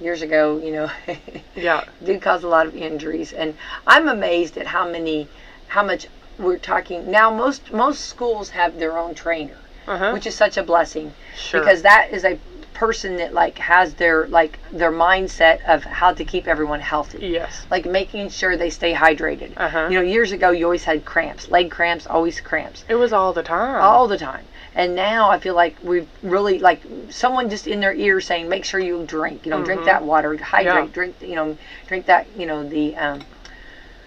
years ago, Yeah. did cause a lot of injuries. And I'm amazed at how much we're talking. Now, most schools have their own trainer, which is such a blessing. Sure. Because that is a person that has their mindset of how to keep everyone healthy. Yes. Like making sure they stay hydrated. Uh-huh. Years ago you always had cramps, leg cramps, always cramps. It was all the time. All the time. And now I feel like we've really someone just in their ear saying, make sure you drink, drink that water, hydrate, drink that,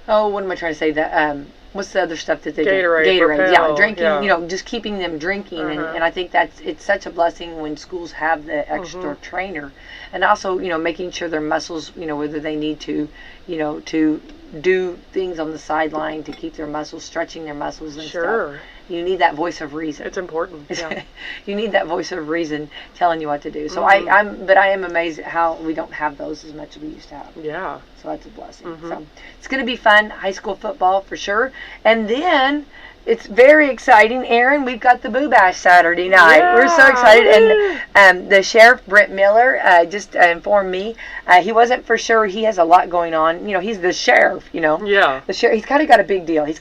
what am I trying to say? What's the other stuff that they Gatorade, do? Gatorade, Propel, drinking, just keeping them drinking. And I think it's such a blessing when schools have the extra trainer. And also, making sure their muscles, whether they need to, to do things on the sideline to keep their muscles, stretching their muscles and stuff. You need that voice of reason. It's important. Yeah. You need that voice of reason telling you what to do. So I am amazed at how we don't have those as much as we used to have. Yeah. So that's a blessing. So it's going to be fun, high school football for sure. And then it's very exciting, Aaron. We've got the Boo Bash Saturday night. Yeah. We're so excited. And the sheriff, Brent Miller, just informed me. He wasn't for sure. He has a lot going on. He's the sheriff. Yeah. The sheriff. He's kind of got a big deal. He is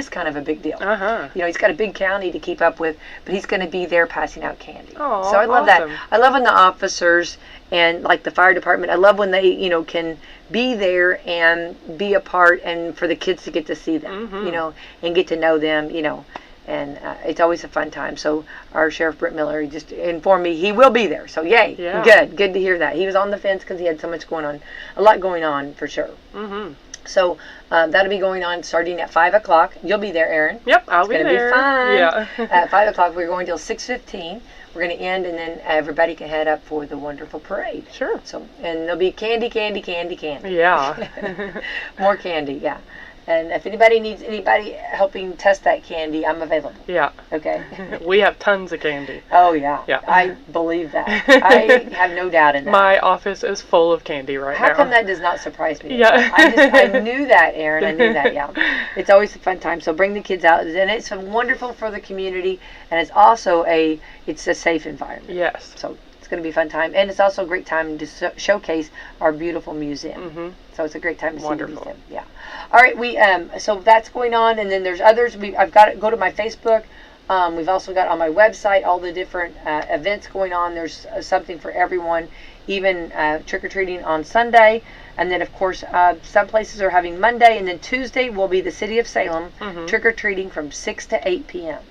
kind of a big deal. He's got a big county to keep up with, but he's going to be there passing out candy. Oh, so I love that. I love when the officers and the fire department. I love when they can be there and be a part, and for the kids to get to see them, and get to know them, And it's always a fun time. So our Sheriff Britt Miller just informed me he will be there. So yay, Yeah. good to hear that. He was on the fence because he had so much going on, a lot going on for sure. Mm-hmm. So that'll be going on starting at 5 o'clock. You'll be there, Erin. Yep, I'll be It's there. gonna be fun. Yeah. At 5 o'clock, we're going till 6:15. We're going to end, and then everybody can head up for the wonderful parade. Sure. So, and there'll be candy. Yeah. More candy, yeah. And if anybody needs anybody helping test that candy, I'm available. Yeah. Okay. We have tons of candy. Oh yeah. Yeah. I believe that. I have no doubt in that. My office is full of candy right now. How come that does not surprise me? Yeah. I knew that, Erin. I knew that, yeah. It's always a fun time. So bring the kids out. And it's wonderful for the community. And it's also it's a safe environment. Yes. So it's going to be a fun time. And it's also a great time to showcase our beautiful museum. Mm-hmm. So it's a great time to see Wonderful. the museum. Yeah. All right. So that's going on. And then there's others. I've got to go to my Facebook. We've also got on my website all the different events going on. There's something for everyone, even trick-or-treating on Sunday. And then, of course, some places are having Monday. And then Tuesday will be the City of Salem trick-or-treating from 6 to 8 p.m.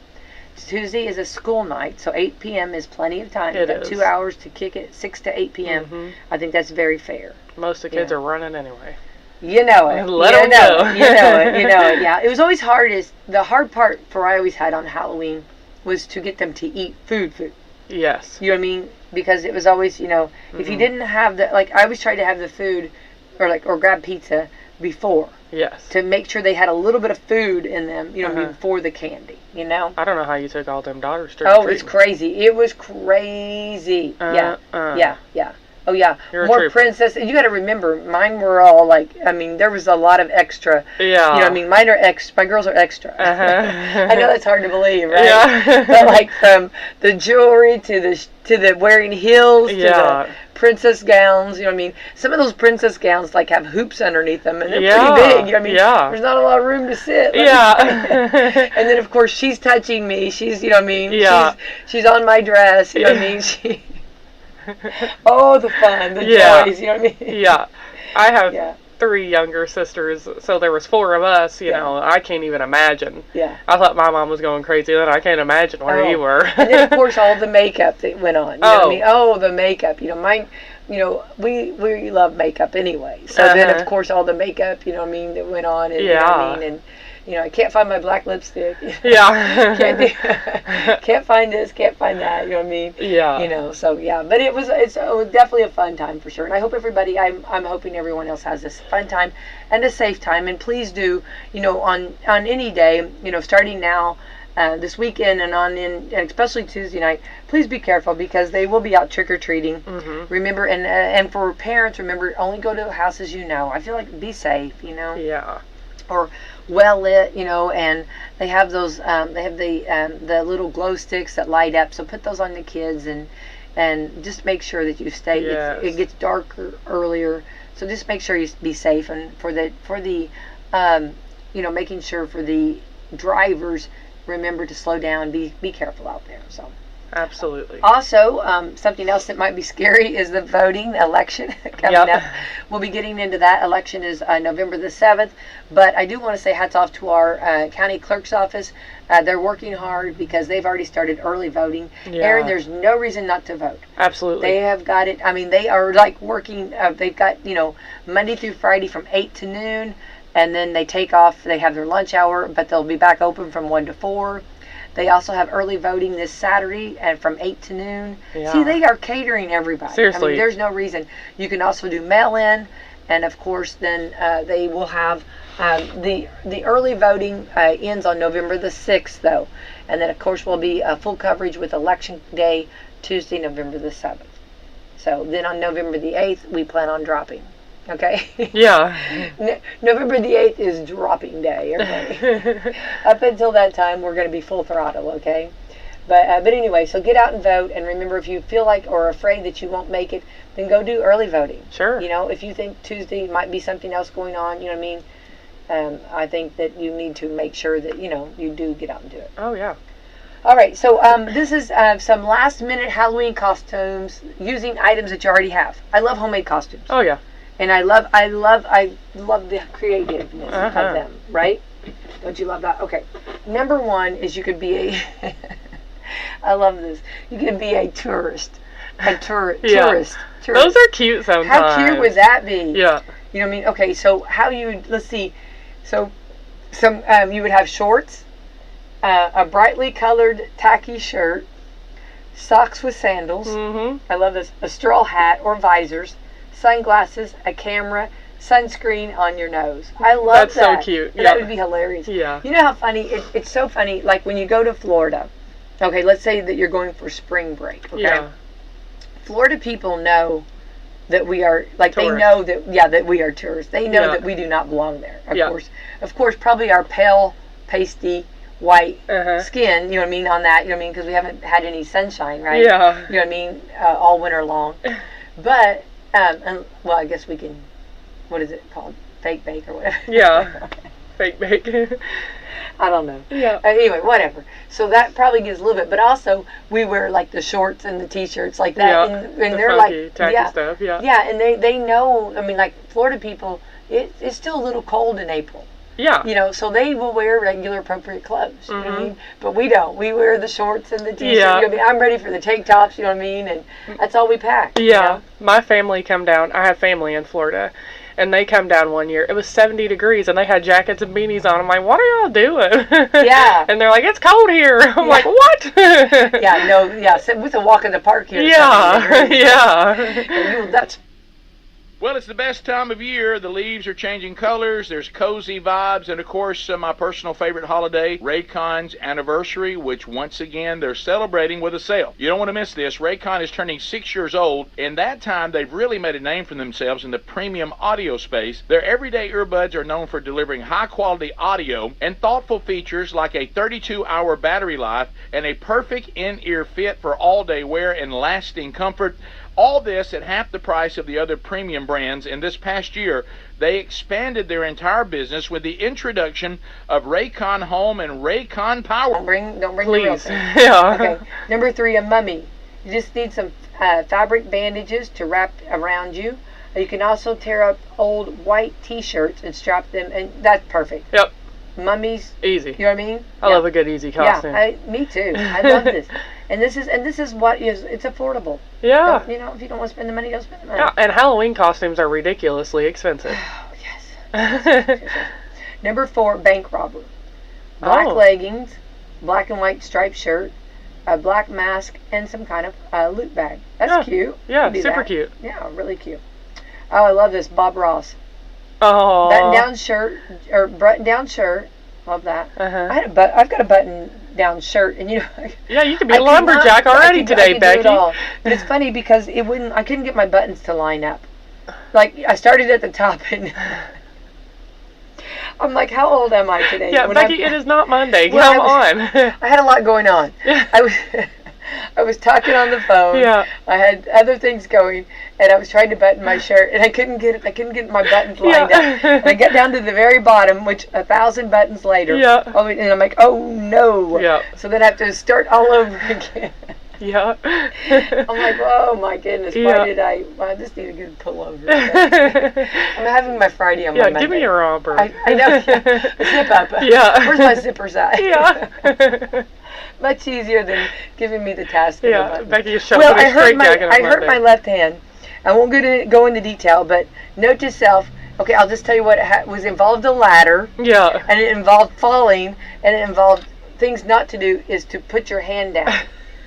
Tuesday is a school night, so 8 p.m. is plenty of time. You've got 2 hours to kick it, 6 to 8 p.m. I think that's very fair. Most of the kids are running anyway. You know it. Let them go. You know it. You know it. Yeah. It was always hard. The hard part I always had on Halloween was to get them to eat food. Yes. You know what I mean? Because it was always, if you didn't have I always tried to have the food or grab pizza before. Yes. To make sure they had a little bit of food in them, before the candy, I don't know how you took all them daughters to Oh, it's crazy. It was crazy. Yeah. Oh, yeah. You're More princess. You got to remember, mine were all there was a lot of extra. Yeah. Mine are my girls are extra. Uh-huh. I know that's hard to believe, right? Yeah. But from the jewelry to the wearing heels to the princess gowns, some of those princess gowns have hoops underneath them and they're pretty big. There's not a lot of room to sit. Yeah. And then of course she's touching me. She's she's on my dress. She. Oh, the fun, the joys. You know what I mean? Yeah. I have 3 younger sisters, so there was 4 of us. You know, I can't even imagine. Yeah. I thought my mom was going crazy, then I can't imagine where you were. And then of course all the makeup that went on. You know what I mean? Oh, the makeup. Mine. We love makeup anyway. So then of course all the makeup. That went on. And, You know what I mean? And I can't find my black lipstick. Yeah. Can't find this, can't find that. You know what I mean? Yeah. So yeah. But it was definitely a fun time for sure. And I hope everybody. I'm hoping everyone else has this fun time and a safe time. And please do. On any day. Starting now. This weekend and especially Tuesday night, please be careful because they will be out trick-or-treating. Mm-hmm. Remember, and for parents, remember, only go to houses you know. I feel like be safe, Yeah. Or well lit, and they have those, they have the little glow sticks that light up, so put those on the kids and just make sure that you stay, it gets darker earlier, so just make sure you be safe, and for the making sure for the drivers, remember to slow down, be careful out there. So absolutely. Also, something else that might be scary is the voting election coming up. We'll be getting into that. Election is November the 7th, but I do want to say hats off to our county clerk's office. They're working hard because they've already started early voting. Erin, there's no reason not to vote. Absolutely. They have got it. I mean, they are working. They've got Monday through Friday from 8 to noon. And then they take off, they have their lunch hour, but they'll be back open from 1 to 4. They also have early voting this Saturday and from 8 to noon. Yeah. See, they are catering everybody. Seriously. I mean, there's no reason. You can also do mail-in, and of course then they will have, the early voting ends on November the 6th, though. And then, of course, will be full coverage with Election Day, Tuesday, November the 7th. So then on November the 8th, we plan on dropping. Okay? Yeah. November the 8th is dropping day. Okay? Up until that time, we're going to be full throttle, okay? But anyway, so get out and vote. And remember, if you feel like or afraid that you won't make it, then go do early voting. Sure. If you think Tuesday might be something else going on, you know what I mean? I think that you need to make sure that, you do get out and do it. Oh, yeah. All right, so this is some last-minute Halloween costumes using items that you already have. I love homemade costumes. Oh, yeah. And I love the creativeness of them, right? Don't you love that? Okay. number one is you could be a. I love this. You could be a tourist. Tourist. Those are cute sometimes. How cute would that be? Yeah. You know what I mean? Okay, so how you let's see. So some you would have shorts, a brightly colored tacky shirt, socks with sandals. Mm-hmm. I love this. A straw hat or visors, sunglasses, a camera, sunscreen on your nose. I love That's that. so cute. And Yeah. that would be hilarious. Yeah. You know how funny? It's so funny. Like when you go to Florida. Okay, let's say that you're going for spring break. Okay. Yeah. Florida people know that we are like Tourists. they know that we are tourists. They know Yeah. that we do not belong there. Yeah. Of course, probably our pale, pasty, white Uh-huh. skin. You know what I mean on that. You know what I mean because we haven't had any sunshine, right? Yeah. You know what I mean all winter long. But and well, I guess we can. What is it called? Fake bake or whatever. Yeah. Fake bake. I don't know. Yeah. Anyway, whatever. So that probably gives a little bit, but also we wear like the shorts and the t-shirts like that, Yeah. and The they're funky, like tacky stuff. Yeah. yeah, and they know. I mean, like Florida people, it's still a little cold in April, Yeah. you know, so they will wear regular appropriate clothes. You know what I Mhm. mean? But we don't. We wear the shorts and the t-shirt. Yeah. You know what I mean? I'm ready for the tank tops. You know what I mean? And that's all we pack. you Yeah. know? My family come down. I have family in Florida. And they come down one year. It was 70 degrees, and they had jackets and beanies on. I'm like, what are y'all doing? Yeah. And they're like, it's cold here. I'm like, what? Yeah. No. Yeah. So we can walk in the park here. Yeah. Yeah. Yeah. That's Well, it's the best time of year. The leaves are changing colors. There's cozy vibes. And, of course, my personal favorite holiday, Raycon's anniversary, which, once again, they're celebrating with a sale. You don't want to miss this. Raycon is turning 6 years old. In that time, they've really made a name for themselves in the premium audio space. Their everyday earbuds are known for delivering high-quality audio and thoughtful features like a 32-hour battery life and a perfect in-ear fit for all-day wear and lasting comfort. All this at half the price of the other premium brands. In this past year, they expanded their entire business with the introduction of Raycon Home and Raycon Power. don't bring the real Please. thing. Yeah. Okay. Number 3, a mummy. You just need some fabric bandages to wrap around you. You can also tear up old white T-shirts and strap them, and that's perfect. Yep. Mummies, Easy. you know what I mean? I love a good easy costume. Yeah, me too. I love this. And this is what is it's affordable. Yeah. You know, if you don't want to spend the money, don't spend the money. Yeah, and Halloween costumes are ridiculously expensive. Oh, yes. Number 4, bank robber. Black Oh. leggings, black and white striped shirt, a black mask, and some kind of loot bag. That's Yeah. cute. Yeah, Could do super that. cute. Yeah, really cute. Oh, I love this. Bob Ross. Oh. Button-down shirt, or button-down shirt. Love that. Uh-huh. I've got a button-down shirt, and you know. Yeah, you could be I a could lumberjack not- already I could today, do Becky. it all. But it's funny because I couldn't get my buttons to line up. Like, I started at the top, and I'm like, how old am I today? Yeah, When Becky, it is not Monday. Well, Come on. I had a lot going on. I was talking on the phone. Yeah. I had other things going, and I was trying to button my shirt, and I couldn't get my buttons lined Yeah. up. And I got down to the very bottom, which 1,000 buttons later. Yeah. And I'm like, oh no. Yeah. So then I have to start all over again. Yeah. I'm like, oh my goodness, Yeah. I just need a good pullover. I'm having my Friday on my Yeah, Monday. give me your romper. I know. Yeah. Zip up. Yeah. Where's my zippers at? Yeah. Much easier than giving me the task. of a Yeah, button. Becky is showing Well, me a straight jacket on I hurt Monday. my left hand. I won't go into detail, but note to self. Okay, I'll just tell you what was involved: a ladder, Yeah. and it involved falling, and it involved things not to do is to put your hand down.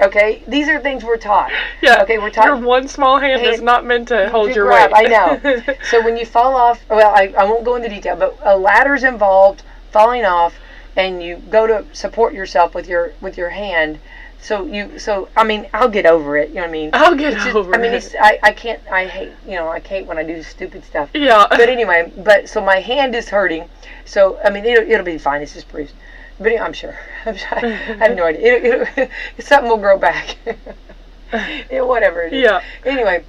Okay, these are things we're taught. Yeah. Okay, we're taught. Your one small hand is not meant to hold to your grab, weight. I know. So when you fall off, well, I won't go into detail, but a ladder's involved, falling off, and you go to support yourself with your hand. So I mean, I'll get over it. You know what I mean? I'll get It's just- over I mean, it. I can't. I hate when I do stupid stuff. Yeah. But anyway, so my hand is hurting. So I mean, it'll be fine. It's just bruised. But I'm sure. I have no idea. Something will grow back. Whatever it is. Yeah. Anyway,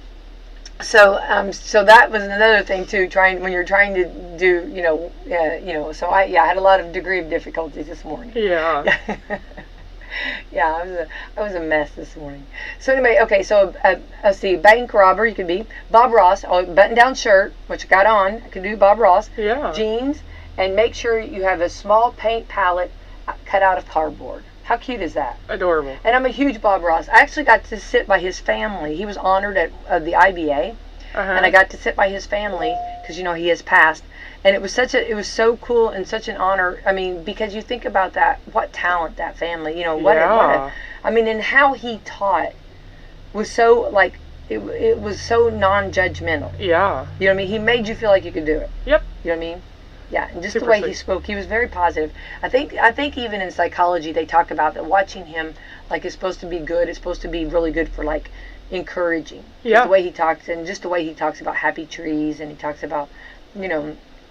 so that was another thing too. When you're trying to do, So I had a lot of degree of difficulties this morning. Yeah. Yeah, I was a mess this morning. So anyway, okay, so let's see, bank robber, you could be Bob Ross, button-down shirt, which I got on. I could do Bob Ross. Yeah. Jeans, and make sure you have a small paint palette cut out of cardboard. How cute is that? Adorable. And I'm a huge Bob Ross. I actually got to sit by his family. He was honored at the IBA, and I got to sit by his family because he has passed. And it was so cool and such an honor. I mean, because you think about that, what talent that family, and how he taught was so like it was so non-judgmental. Yeah. You know what I mean? He made you feel like you could do it. Yep. You know what I mean? Yeah, and just Super the way sweet. he spoke, he was very positive. I think even in psychology they talk about that watching him like is supposed to be good. It's supposed to be really good for like encouraging. Yeah. The way he talks and just the way he talks about happy trees and he talks about,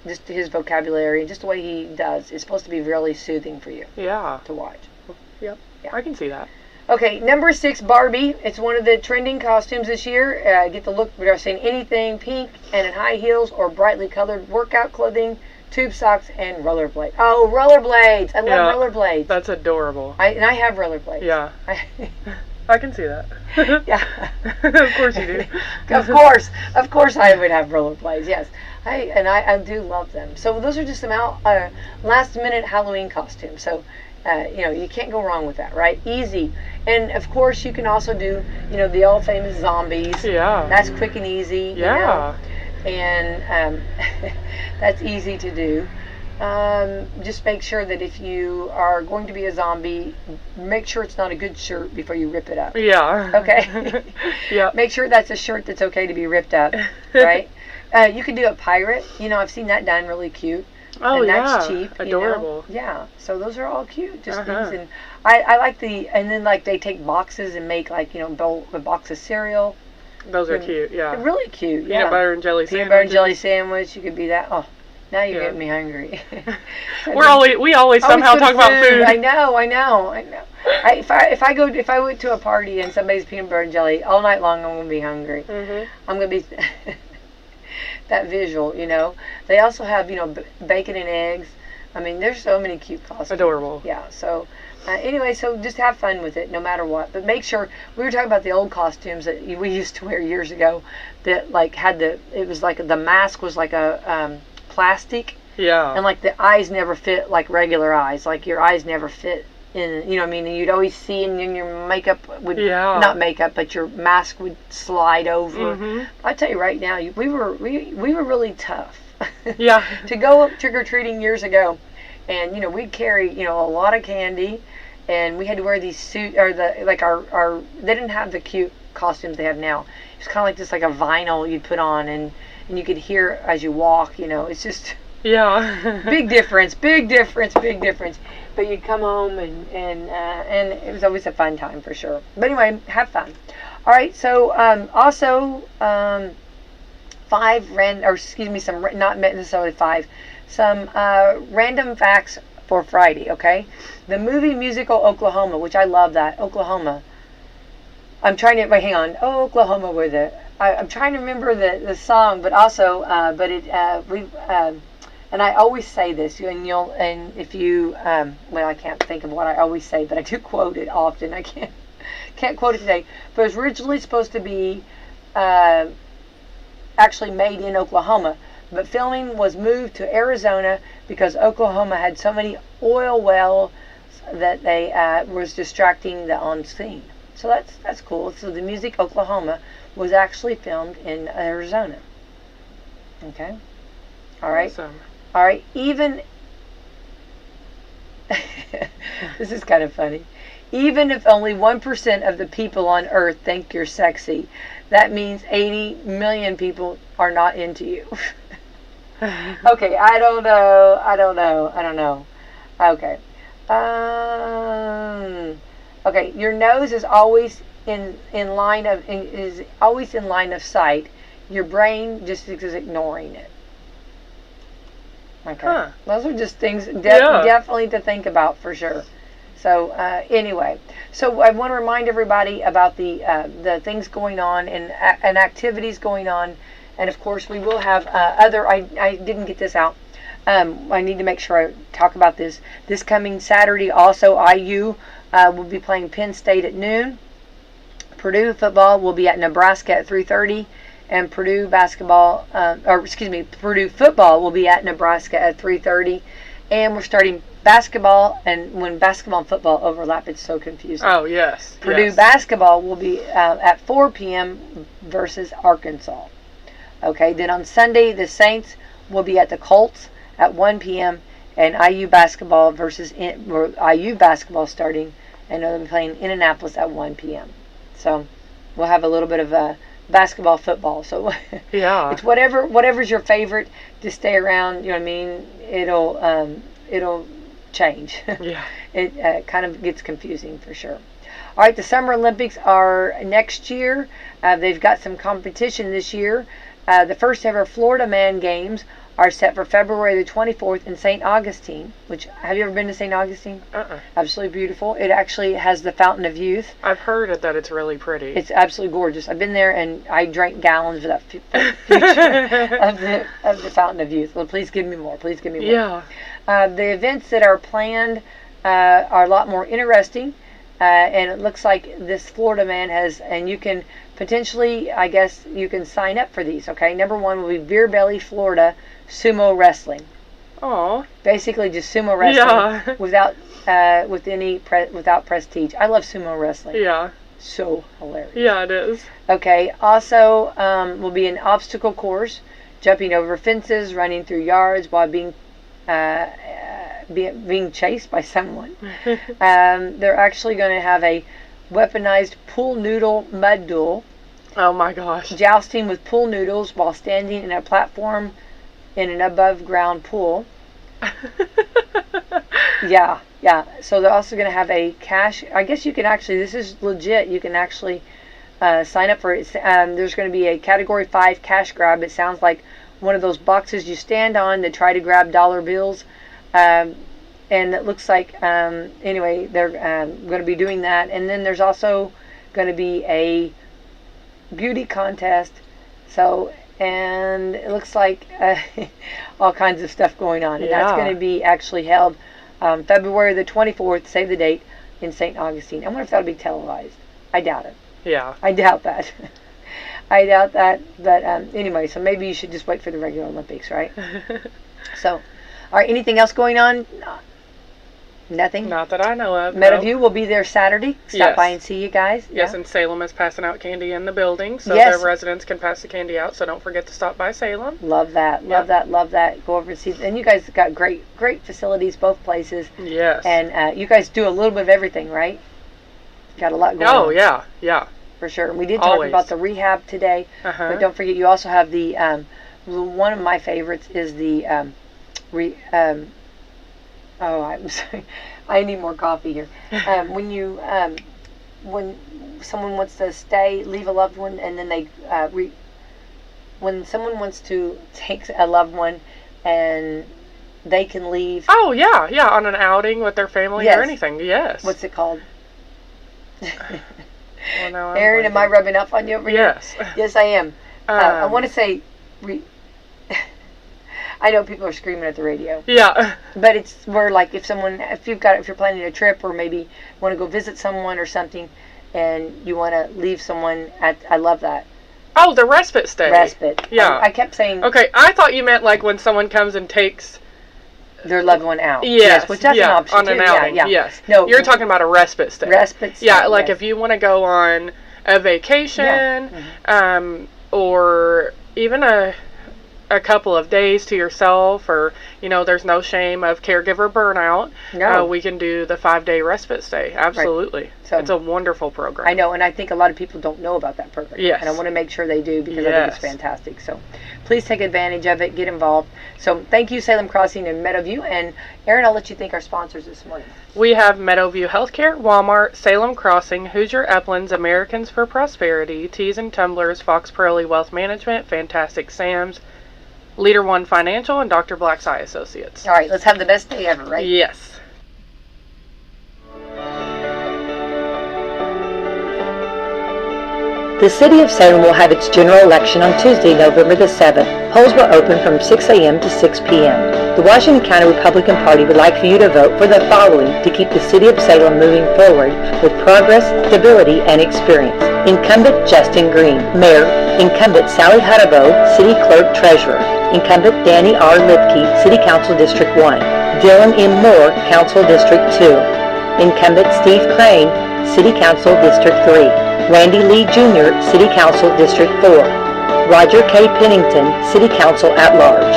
just his vocabulary and just the way he does is supposed to be really soothing for you. Yeah. To watch. Yep. Yeah. I can see that. Okay, number 6, Barbie. It's one of the trending costumes this year. Get the look. We're saying anything pink and in high heels or brightly colored workout clothing, tube socks, and rollerblades. Oh, rollerblades! I love rollerblades. That's adorable. I have rollerblades. Yeah. I can see that. Yeah. Of course you do. Of course I would have rollerblades. Yes. I do love them. So those are just some last minute Halloween costumes. So you can't go wrong with that, right? Easy. And of course you can also do, the old famous zombies. Yeah. That's quick and easy. Yeah. And that's easy to do. Just make sure that if you are going to be a zombie, make sure it's not a good shirt before you rip it up. Yeah. Okay? Yeah. Make sure that's a shirt that's okay to be ripped up, right? You can do a pirate. I've seen that done really cute. Oh, and yeah. that's cheap. Adorable. Yeah. So those are all cute. Just things. And I like and then like they take boxes and make like, a box of cereal. Those are cute, yeah. They're really cute, yeah. Peanut butter and jelly Peanut butter and jelly sandwich. You could be that. Oh, now you're getting me hungry. We always somehow talk about food. I know. If I went to a party and somebody's peanut butter and jelly all night long, I'm gonna be hungry. I'm gonna be that visual, They also have, bacon and eggs. I mean, there's so many cute costumes. Adorable. Yeah. So anyway, so just have fun with it, no matter what. But make sure we were talking about the old costumes that we used to wear years ago, that like it was like the mask was like a plastic. Yeah. And like the eyes never fit like regular eyes. Like your eyes never fit in, what I mean? And you'd always see, and then your makeup would, not makeup, but your mask would slide over. I tell you right now, we were really tough. Yeah. To go trick-or-treating years ago, and we'd carry a lot of candy, and we had to wear these suits, or our they didn't have the cute costumes they have now. It's kind of like just like a vinyl you'd put on, and you could hear as you walk. It's just big difference. But you'd come home and it was always a fun time for sure. But anyway, have fun. All right. So also some random facts for Friday. Okay, the movie musical Oklahoma, which I love that Oklahoma. I'm trying to hang on. Oh, Oklahoma, I'm trying to remember the song, but also and I always say this, and if you, I can't think of what I always say, but I do quote it often. I can't quote it today. But it was originally supposed to be actually made in Oklahoma, but filming was moved to Arizona because Oklahoma had so many oil wells that they was distracting the on scene. So that's cool. So the music Oklahoma was actually filmed in Arizona. Okay. All right. Awesome. All right, even, this is kind of funny, even if only 1% of the people on Earth think you're sexy, that means 80 million people are not into you. Okay, I don't know. Okay. Okay, your nose is always in line of sight. Your brain just is ignoring it. Okay. Those are just things definitely to think about for sure. So anyway, so I want to remind everybody about the things going on and activities going on, and of course we will have other. I didn't get this out. I need to make sure I talk about this. This coming Saturday, also IU will be playing Penn State at noon. Purdue football will be at Nebraska at 3:30. And Purdue Purdue football will be at Nebraska at 3:30, and we're starting basketball, and when basketball and football overlap, it's so confusing. Oh, yes. Purdue yes. basketball will be at 4 p.m. versus Arkansas. Okay, then on Sunday, the Saints will be at the Colts at 1 p.m. and IU basketball IU basketball starting, and they'll be playing in Annapolis at 1 p.m. So we'll have a little bit of basketball, football. So yeah, it's whatever's your favorite. Just stay around. You know what I mean? It'll change. Yeah. It kind of gets confusing for sure. All right, the Summer Olympics are next year. They've got some competition this year. The first ever Florida Man Games are set for February the 24th in St. Augustine. Which, have you ever been to St. Augustine? Absolutely beautiful. It actually has the Fountain of Youth. I've heard that it's really pretty. It's absolutely gorgeous. I've been there and I drank gallons of that future of the Fountain of Youth. Well, please give me more. Please give me more. Yeah. The events that are planned are a lot more interesting. And it looks like this Florida Man has, and you can potentially, I guess, you can sign up for these, okay? Number one will be Beer Belly, Florida, sumo wrestling. Oh. Basically just sumo wrestling without prestige. I love sumo wrestling. Yeah. So hilarious. Yeah, it is. Okay, also will be an obstacle course, jumping over fences, running through yards while being chased by someone. They're actually going to have a weaponized pool noodle mud duel. Oh my gosh. Jousting with pool noodles while standing in a platform in an above ground pool. Yeah. So they're also going to have a cash. I guess you can actually, this is legit, you can actually sign up for it. There's going to be a Category 5 cash grab. It sounds like one of those boxes you stand on to try to grab dollar bills. And it looks like, anyway, they're going to be doing that. And then there's also going to be a beauty contest. So, and it looks like all kinds of stuff going on. And that's going to be actually held February the 24th, save the date, in St. Augustine. I wonder if that'll be televised. I doubt it. Yeah. I doubt that. I doubt that. But anyway, so maybe you should just wait for the regular Olympics, right? So, all right, anything else going on? Nothing? Not that I know of. Meadowview will be there Saturday. Stop by and see you guys. Yes, and Salem is passing out candy in the building, so their residents can pass the candy out, so don't forget to stop by Salem. Love that. Love that. Go over and see. And you guys got great facilities, both places. Yes. And you guys do a little bit of everything, right? Got a lot going on. Oh, yeah. For sure. And we did talk about the rehab today, but don't forget you also have the, one of my favorites is the, I'm sorry. I need more coffee here. When someone wants to leave a loved one, and then they, when someone wants to take a loved one, and they can leave. Oh yeah, on an outing with their family or anything. Yes. What's it called? Well, no, Erin, am I rubbing up on you over here? Yes. Yes, I am. I want to say. I know people are screaming at the radio. Yeah. But it's where, like, if you're planning a trip or maybe want to go visit someone or something, and you want to leave someone I love that. Oh, the respite stay. Respite. Yeah. I kept saying. Okay, I thought you meant like when someone comes and takes their loved one out. Yes, which that's an option on too. An outing. Yeah. Yes. No, you're talking about a respite stay. Respite stay. Yeah, like if you want to go on a vacation, or even a couple of days to yourself, or there's no shame of caregiver burnout. No, we can do the 5-day respite stay. Absolutely. Right. So, it's a wonderful program. I know, and I think a lot of people don't know about that program. Yes. And I want to make sure they do, because I think it's fantastic. So please take advantage of it, get involved. So thank you, Salem Crossing and Meadowview. And Erin, I'll let you thank our sponsors this morning. We have Meadowview Healthcare, Walmart, Salem Crossing, Hoosier Uplands, Americans for Prosperity, Teas and Tumblers, Fox Pirelli Wealth Management, Fantastic Sam's, Leader One Financial, and Dr. Black's Eye Associates. All right, let's have the best day ever, right? Yes. The City of Salem will have its general election on Tuesday, November the 7th. Polls will open from 6 a.m. to 6 p.m. The Washington County Republican Party would like for you to vote for the following to keep the City of Salem moving forward with progress, stability, and experience. Incumbent Justin Green, Mayor. Incumbent Sally Hutterbo, City Clerk Treasurer. Incumbent Danny R. Lipke, City Council District 1. Dylan M. Moore, Council District 2. Incumbent Steve Crane, City Council District 3. Randy Lee Jr., City Council District 4. Roger K. Pennington, City Council at Large.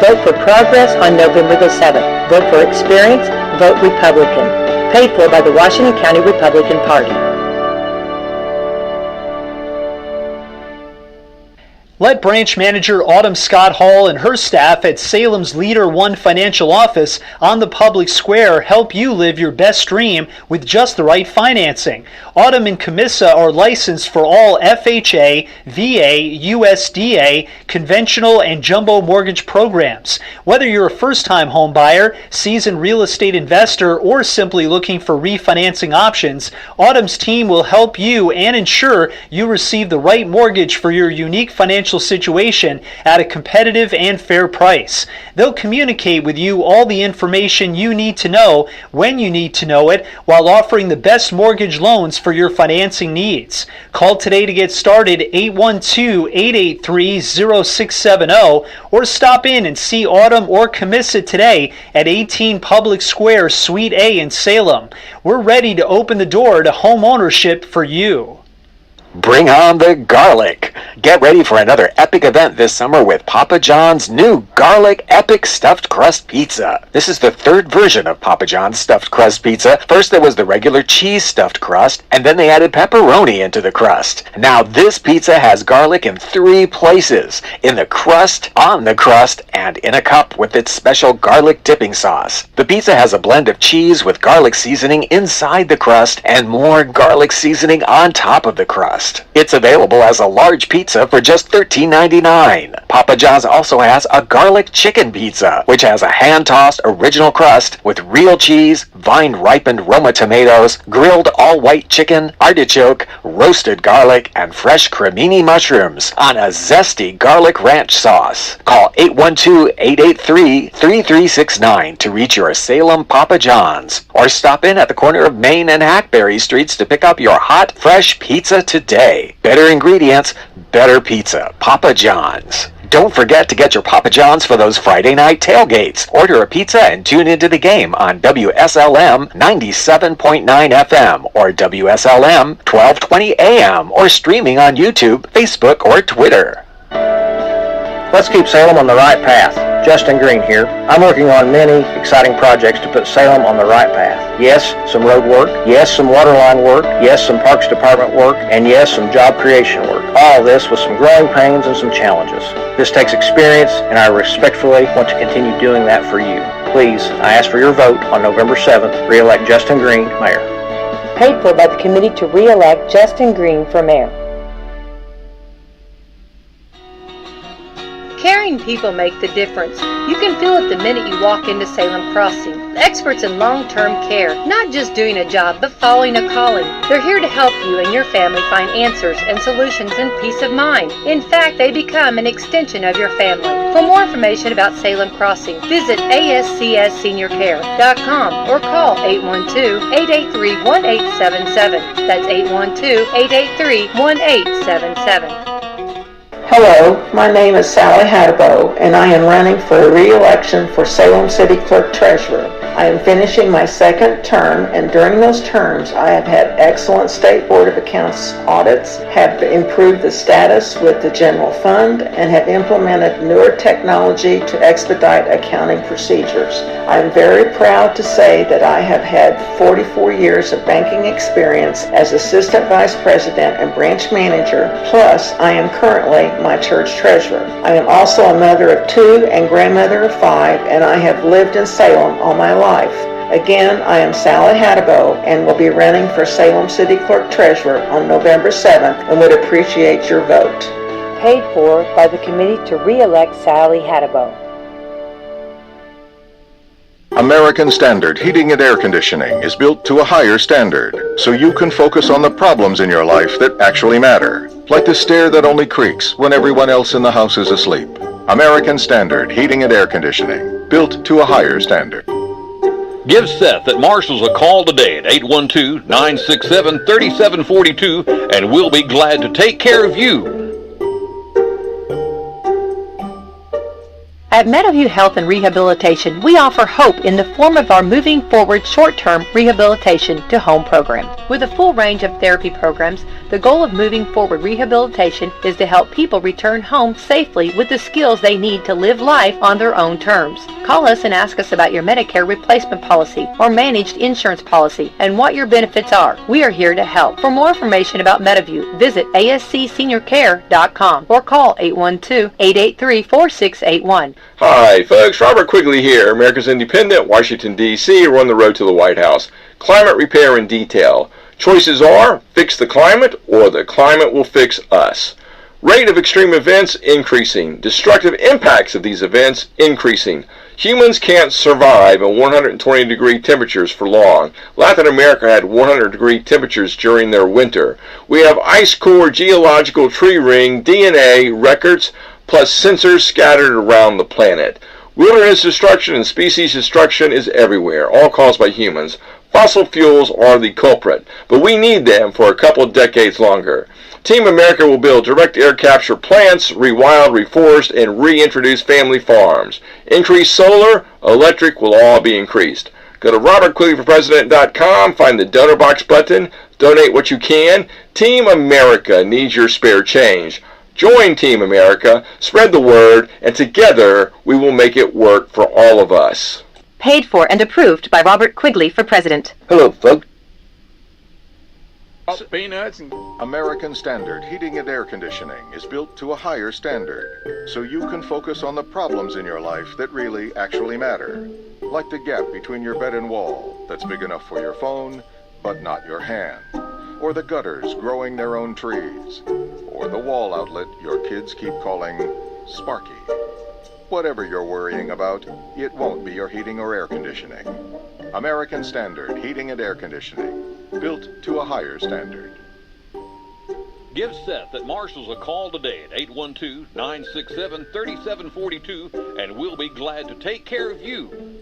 Vote for Progress on November the 7th. Vote for Experience, vote Republican. Paid for by the Washington County Republican Party. Let Branch Manager Autumn Scott Hall and her staff at Salem's Leader One Financial Office on the public square help you live your best dream with just the right financing. Autumn and Camissa are licensed for all FHA, VA, USDA, conventional, and jumbo mortgage programs. Whether you're a first-time home buyer, seasoned real estate investor, or simply looking for refinancing options, Autumn's team will help you and ensure you receive the right mortgage for your unique financial situation at a competitive and fair price. They'll communicate with you all the information you need to know when you need to know it, while offering the best mortgage loans for your financing needs. Call today to get started, 812-883-0670, or stop in and see Autumn or Camissa today at 18 Public Square, Suite A in Salem. We're ready to open the door to home ownership for you. Bring on the garlic. Get ready for another epic event this summer with Papa John's new Garlic Epic Stuffed Crust Pizza. This is the third version of Papa John's Stuffed Crust Pizza. First there was the regular cheese stuffed crust, and then they added pepperoni into the crust. Now this pizza has garlic in 3 places: in the crust, on the crust, and in a cup with its special garlic dipping sauce. The pizza has a blend of cheese with garlic seasoning inside the crust and more garlic seasoning on top of the crust. It's available as a large pizza for just $13.99. Papa John's also has a garlic chicken pizza, which has a hand-tossed original crust with real cheese, vine-ripened Roma tomatoes, grilled all-white chicken, artichoke, roasted garlic, and fresh cremini mushrooms on a zesty garlic ranch sauce. Call 812-883-3369 to reach your Salem Papa John's, or stop in at the corner of Main and Hackberry Streets to pick up your hot, fresh pizza today. Better ingredients, better pizza. Papa John's. Don't forget to get your Papa John's for those Friday night tailgates. Order a pizza and tune into the game on WSLM 97.9 FM or WSLM 1220 AM, or streaming on YouTube, Facebook, or Twitter. Let's keep Salem on the right path. Justin Green here. I'm working on many exciting projects to put Salem on the right path. Yes, some road work. Yes, some water line work. Yes, some Parks Department work. And yes, some job creation work. All this with some growing pains and some challenges. This takes experience, and I respectfully want to continue doing that for you. Please, I ask for your vote on November 7th. Re-elect Justin Green, Mayor. Paid for by the committee to re-elect Justin Green for mayor. Caring people make the difference. You can feel it the minute you walk into Salem Crossing. The experts in long-term care, not just doing a job, but following a calling. They're here to help you and your family find answers and solutions and peace of mind. In fact, they become an extension of your family. For more information about Salem Crossing, visit ASCSSeniorCare.com or call 812-883-1877. That's 812-883-1877. Hello, my name is Sally Hattabo, and I am running for re-election for Salem City Clerk Treasurer. I am finishing my second term, and during those terms I have had excellent State Board of Accounts audits, have improved the status with the general fund, and have implemented newer technology to expedite accounting procedures. I am very proud to say that I have had 44 years of banking experience as Assistant Vice President and Branch Manager, plus I am currently my church treasurer. I am also a mother of 2 and grandmother of 5, and I have lived in Salem all my life. Again, I am Sally Hattabo and will be running for Salem City Clerk Treasurer on November 7th and would appreciate your vote. Paid for by the committee to re-elect Sally Hattabo. American Standard Heating and Air Conditioning is built to a higher standard, so you can focus on the problems in your life that actually matter, like the stair that only creaks when everyone else in the house is asleep. American Standard Heating and Air Conditioning, built to a higher standard. Give Seth at Marshall's a call today at 812-967-3742, and we'll be glad to take care of you. At Meadowview Health and Rehabilitation, we offer hope in the form of our Moving Forward short-term rehabilitation to home program. With a full range of therapy programs, the goal of Moving Forward Rehabilitation is to help people return home safely with the skills they need to live life on their own terms. Call us and ask us about your Medicare replacement policy or managed insurance policy and what your benefits are. We are here to help. For more information about Meadowview, visit ascseniorcare.com or call 812-883-4681. Hi, folks. Robert Quigley here, America's Independent, Washington, D.C. We're on the road to the White House. Climate repair in detail. Choices are fix the climate or the climate will fix us. Rate of extreme events increasing. Destructive impacts of these events increasing. Humans can't survive at 120-degree temperatures for long. Latin America had 100-degree temperatures during their winter. We have ice core, geological tree ring, DNA records, plus sensors scattered around the planet. Wilderness destruction and species destruction is everywhere, all caused by humans. Fossil fuels are the culprit, but we need them for a couple of decades longer. Team America will build direct air capture plants, rewild, reforest, and reintroduce family farms. Increase solar, electric will all be increased. Go to robertquigleyforpresident.com, find the donor box button, donate what you can. Team America needs your spare change. Join Team America, spread the word, and together we will make it work for all of us. Paid for and approved by Robert Quigley for President. Hello, folks. Peanuts and American Standard Heating and Air Conditioning is built to a higher standard, so you can focus on the problems in your life that really actually matter. Like the gap between your bed and wall that's big enough for your phone, but not your hand. Or the gutters growing their own trees. Or the wall outlet your kids keep calling Sparky. Whatever you're worrying about, it won't be your heating or air conditioning. American Standard Heating and Air Conditioning, built to a higher standard. Give Seth at Marshall's a call today at 812-967-3742, and we'll be glad to take care of you.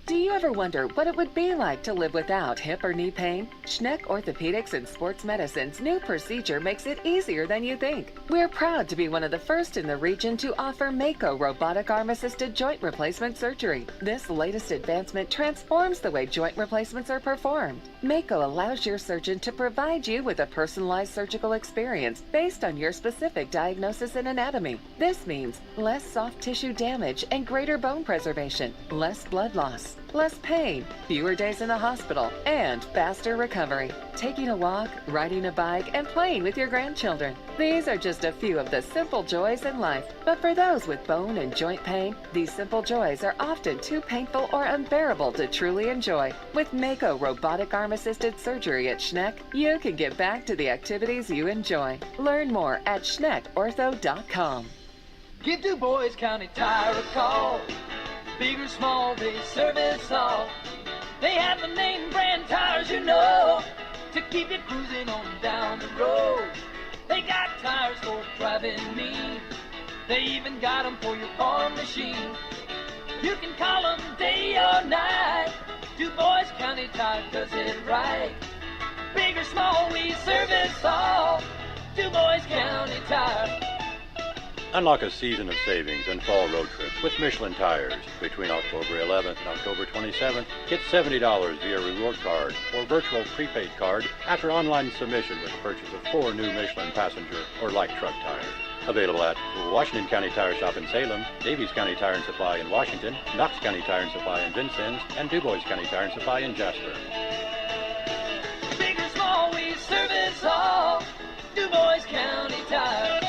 Do you ever wonder what it would be like to live without hip or knee pain? Schneck Orthopedics and Sports Medicine's new procedure makes it easier than you think. We're proud to be one of the first in the region to offer Mako robotic arm-assisted joint replacement surgery. This latest advancement transforms the way joint replacements are performed. Mako allows your surgeon to provide you with a personalized surgical experience based on your specific diagnosis and anatomy. This means less soft tissue damage and greater bone preservation, less blood loss, less pain, fewer days in the hospital, and faster recovery. Taking a walk, riding a bike, and playing with your grandchildren. These are just a few of the simple joys in life. But for those with bone and joint pain, these simple joys are often too painful or unbearable to truly enjoy. With Mako robotic arm-assisted surgery at Schneck, you can get back to the activities you enjoy. Learn more at schneckortho.com. Give Du Bois County Tire a call. Big or small, they service all. They have the name brand tires you know to keep you cruising on down the road. They got tires for driving me. They even got them for your farm machine. You can call them day or night. Du Bois County Tire does it right. Big or small, we service all. Du Bois County Tire. Unlock a season of savings and fall road trips with Michelin tires. Between October 11th and October 27th, get $70 via reward card or virtual prepaid card after online submission with the purchase of 4 new Michelin passenger or light truck tires. Available at Washington County Tire Shop in Salem, Davies County Tire and Supply in Washington, Knox County Tire and Supply in Vincennes, and Du Bois County Tire and Supply in Jasper. Big or small, we service all. Du Bois County Tire.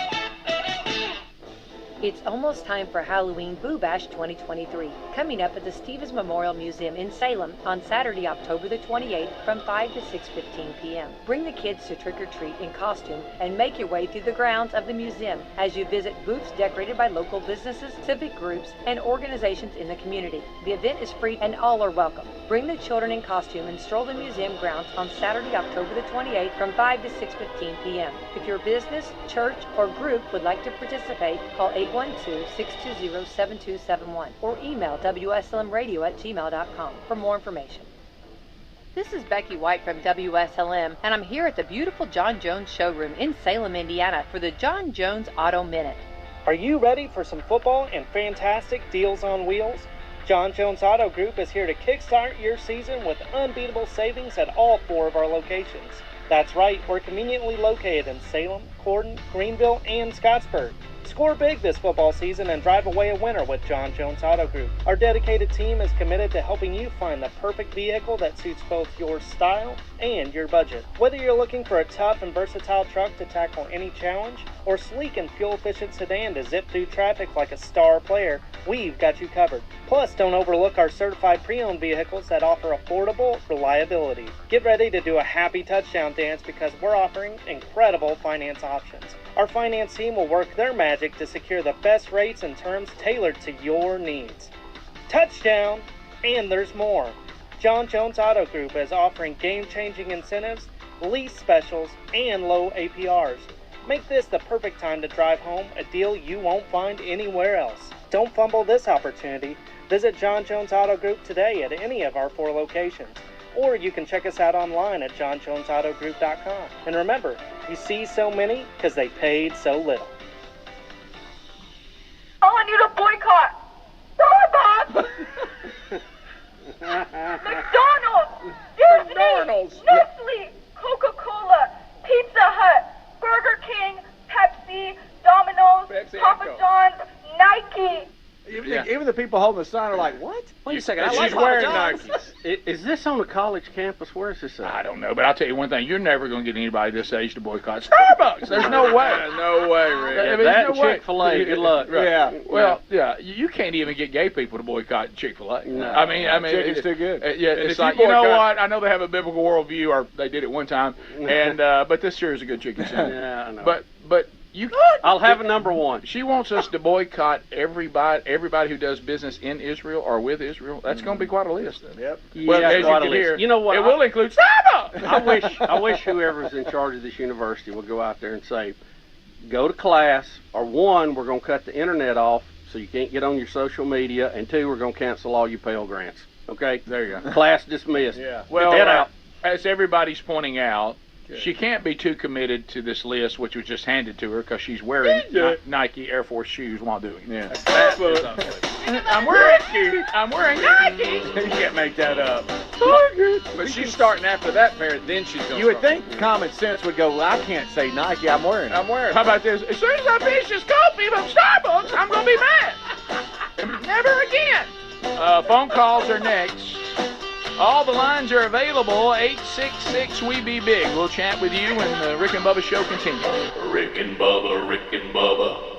It's almost time for Halloween Boo Bash 2023, coming up at the Stevens Memorial Museum in Salem on Saturday, October the 28th from 5 to 6:15 p.m. Bring the kids to trick-or-treat in costume and make your way through the grounds of the museum as you visit booths decorated by local businesses, civic groups, and organizations in the community. The event is free and all are welcome. Bring the children in costume and stroll the museum grounds on Saturday, October the 28th from 5 to 6:15 p.m. If your business, church, or group would like to participate, call 812-620-7271 or email wslmradio@gmail.com for more information. This is Becky White from WSLM, and I'm here at the beautiful John Jones showroom in Salem, Indiana for the John Jones Auto Minute. Are you ready for some football and fantastic deals on wheels? John Jones Auto Group is here to kickstart your season with unbeatable savings at all 4 of our locations. That's right, we're conveniently located in Salem, Corden, Greenville, and Scottsburg. Score big this football season and drive away a winner with John Jones Auto Group. Our dedicated team is committed to helping you find the perfect vehicle that suits both your style and your budget. Whether you're looking for a tough and versatile truck to tackle any challenge, or sleek and fuel-efficient sedan to zip through traffic like a star player, we've got you covered. Plus, don't overlook our certified pre-owned vehicles that offer affordable reliability. Get ready to do a happy touchdown dance because we're offering incredible finance options. Our finance team will work their magic to secure the best rates and terms tailored to your needs. Touchdown! And there's more. John Jones Auto Group is offering game-changing incentives, lease specials, and low APRs. Make this the perfect time to drive home, a deal you won't find anywhere else. Don't fumble this opportunity. Visit John Jones Auto Group today at any of our 4 locations. Or you can check us out online at johnjonesautogroup.com. And remember, you see so many because they paid so little. Oh, I need a boycott. Starbucks! McDonald's! Disney! Nestle! Coca-Cola! Pizza Hut! Burger King! Pepsi! Domino's! Pepsi Papa John's! Nike! Even the people holding the sign are like, what? Wait a second. She's wearing Nikes. Nikes. Is this on a college campus? Where is this at? I don't know, but I'll tell you one thing. You're never going to get anybody this age to boycott Starbucks. There's no way. No way, Rick. I mean, That no and way. Chick-fil-A. Good luck. Right. Yeah. Well, yeah. You can't even get gay people to boycott Chick-fil-A. No. I mean, Chicken's too good. Yeah, And it's if you like, you know boycott- what? I know they have a biblical worldview, or they did it one time, and but this sure is a good chicken sandwich. Yeah, I know. But you. I'll have a number one. She wants us to boycott everybody who does business in Israel or with Israel. That's going to be quite a list. Yep. Well, Yeah, as you quite a can list. hear, You know what? it will include Starbucks. I wish whoever's in charge of this university would go out there and say, go to class, or 1, we're going to cut the internet off so you can't get on your social media, and 2, we're going to cancel all your Pell Grants. Okay? There you go. Class dismissed. Yeah. Well, Get out. as everybody's pointing out, she can't be too committed to this list, which was just handed to her because she's wearing Nike Air Force shoes while doing it. I'm wearing Nike. You can't make that up. But she's starting after that pair, then she's going to. You would think common sense would go, well, I can't say Nike, I'm wearing it. How about this? As soon as I finish this coffee from Starbucks, I'm going to be mad. Never again. Phone calls are next. All the lines are available. 866-WE-BE-BIG. We'll chat with you when the Rick and Bubba show continues. Rick and Bubba.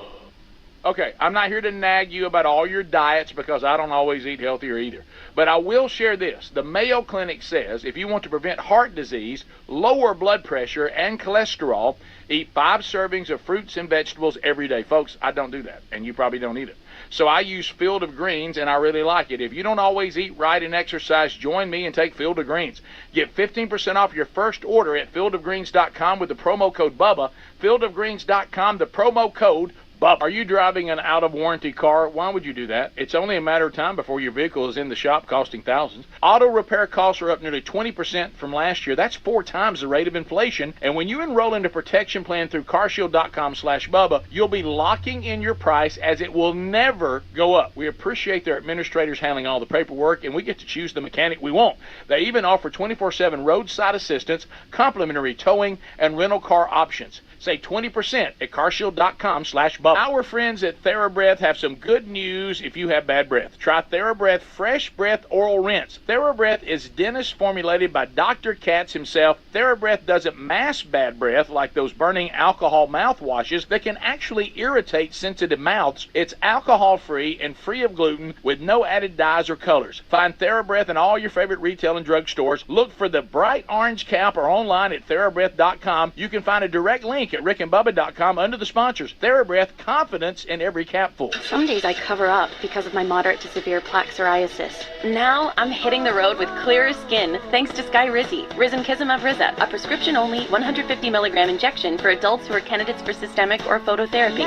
Okay, I'm not here to nag you about all your diets because I don't always eat healthier either. But I will share this. The Mayo Clinic says if you want to prevent heart disease, lower blood pressure, and cholesterol, eat 5 servings of fruits and vegetables every day. Folks, I don't do that, and you probably don't either. So I use Field of Greens, and I really like it. If you don't always eat right and exercise, join me and take Field of Greens. Get 15% off your first order at fieldofgreens.com with the promo code BUBBA. Fieldofgreens.com, the promo code BUBBA. Are you driving an out-of-warranty car? Why would you do that? It's only a matter of time before your vehicle is in the shop costing thousands. Auto repair costs are up nearly 20% from last year. That's 4 times the rate of inflation. And when you enroll in a protection plan through carshield.com/Bubba, you'll be locking in your price as it will never go up. We appreciate their administrators handling all the paperwork, and we get to choose the mechanic we want. They even offer 24/7 roadside assistance, complimentary towing, and rental car options. Save 20% at carshield.com/Bubba. Our friends at TheraBreath have some good news if you have bad breath. Try TheraBreath Fresh Breath Oral Rinse. TheraBreath is dentist formulated by Dr. Katz himself. TheraBreath doesn't mask bad breath like those burning alcohol mouthwashes that can actually irritate sensitive mouths. It's alcohol-free and free of gluten with no added dyes or colors. Find TheraBreath in all your favorite retail and drug stores. Look for the bright orange cap or online at TheraBreath.com. You can find a direct link at rickandbubba.com under the sponsors. TheraBreath, confidence in every capful. Some days I cover up because of my moderate to severe plaque psoriasis. Now I'm hitting the road with clearer skin thanks to Skyrizi, Risankizumab Riza, a prescription-only 150 milligram injection for adults who are candidates for systemic or phototherapy.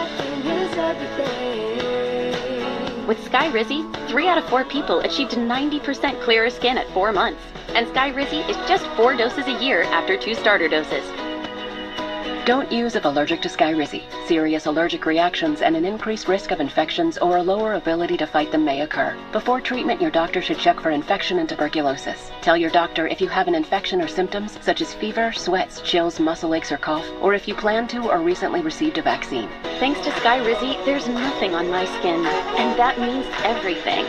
With Skyrizi, 3 out of 4 people achieved 90% clearer skin at 4 months. And Skyrizi is just 4 doses a year after 2 starter doses. Don't use if allergic to Skyrizi. Serious allergic reactions and an increased risk of infections or a lower ability to fight them may occur. Before treatment, your doctor should check for infection and tuberculosis. Tell your doctor if you have an infection or symptoms such as fever, sweats, chills, muscle aches, or cough, or if you plan to or recently received a vaccine. Thanks to Skyrizi, there's nothing on my skin, and that means everything.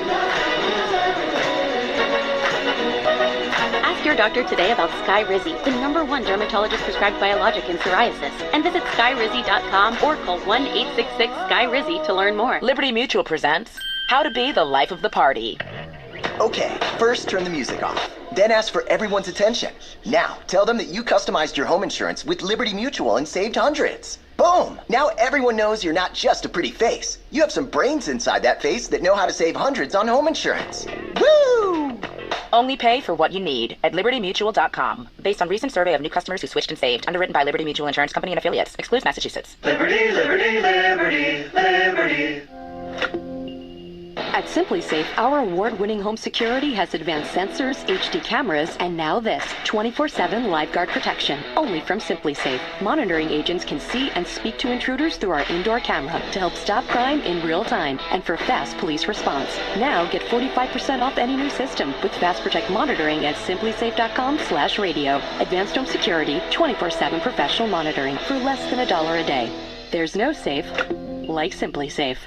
Ask your doctor today about Skyrizi, the #1 dermatologist-prescribed biologic in psoriasis, and visit skyrizi.com or call 1-866-SKY-RIZI to learn more. Liberty Mutual presents How to Be the Life of the Party. Okay, first turn the music off. Then ask for everyone's attention. Now, tell them that you customized your home insurance with Liberty Mutual and saved hundreds. Boom! Now everyone knows you're not just a pretty face. You have some brains inside that face that know how to save hundreds on home insurance. Woo! Only pay for what you need at libertymutual.com. Based on recent survey of new customers who switched and saved. Underwritten by Liberty Mutual Insurance Company and affiliates. Excludes Massachusetts. Liberty, liberty, liberty, liberty. At Simply Safe, our award-winning home security has advanced sensors, HD cameras, and now this, 24/7 LiveGuard protection, only from Simply Safe. Monitoring agents can see and speak to intruders through our indoor camera to help stop crime in real time and for fast police response. Now get 45% off any new system with Fast Protect monitoring at simplysafe.com/radio. Advanced home security, 24/7 professional monitoring for less than $1 a day. There's no safe like Simply Safe.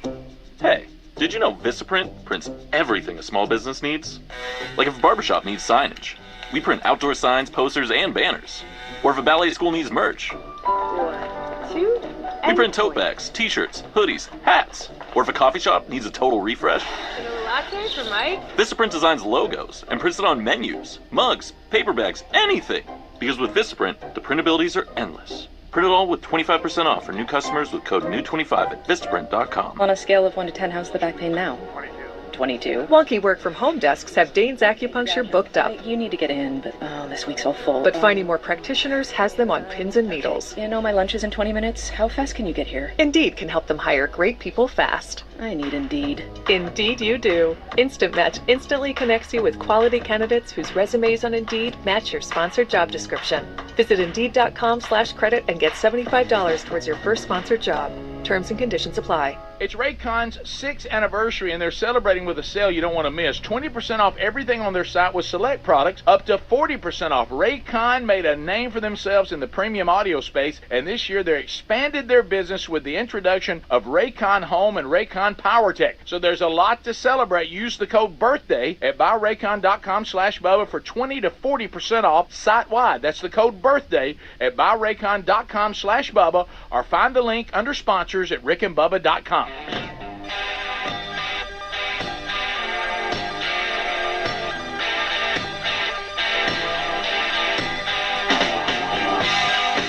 Hey, did you know Vistaprint prints everything a small business needs? Like if a barbershop needs signage, we print outdoor signs, posters, and banners. Or if a ballet school needs merch, we print tote bags, t-shirts, hoodies, hats. Or if a coffee shop needs a total refresh, Latte for Mike? Vistaprint designs logos and prints it on menus, mugs, paper bags, anything. Because with Vistaprint, the printabilities are endless. Print it all with 25% off for new customers with code NEW25 at Vistaprint.com. On a scale of 1 to 10, how's the back pain now? 22. Wonky work from home desks have Dane's Acupuncture booked up. You need to get in, but this week's so full. But finding more practitioners has them on pins and needles. You know, my lunch is in 20 minutes. How fast can you get here? Indeed can help them hire great people fast. I need Indeed. Indeed you do. Instant Match instantly connects you with quality candidates whose resumes on Indeed match your sponsored job description. Visit Indeed.com/credit and get $75 towards your first sponsored job. Terms and conditions apply. It's Raycon's 6th anniversary, and they're celebrating with a sale you don't want to miss. 20% off everything on their site with select products, up to 40% off. Raycon made a name for themselves in the premium audio space, and this year they expanded their business with the introduction of Raycon Home and Raycon PowerTech. So there's a lot to celebrate. Use the code BIRTHDAY at buyraycon.com/Bubba for 20 to 40% off site-wide. That's the code BIRTHDAY at buyraycon.com/Bubba, or find the link under sponsors at rickandbubba.com.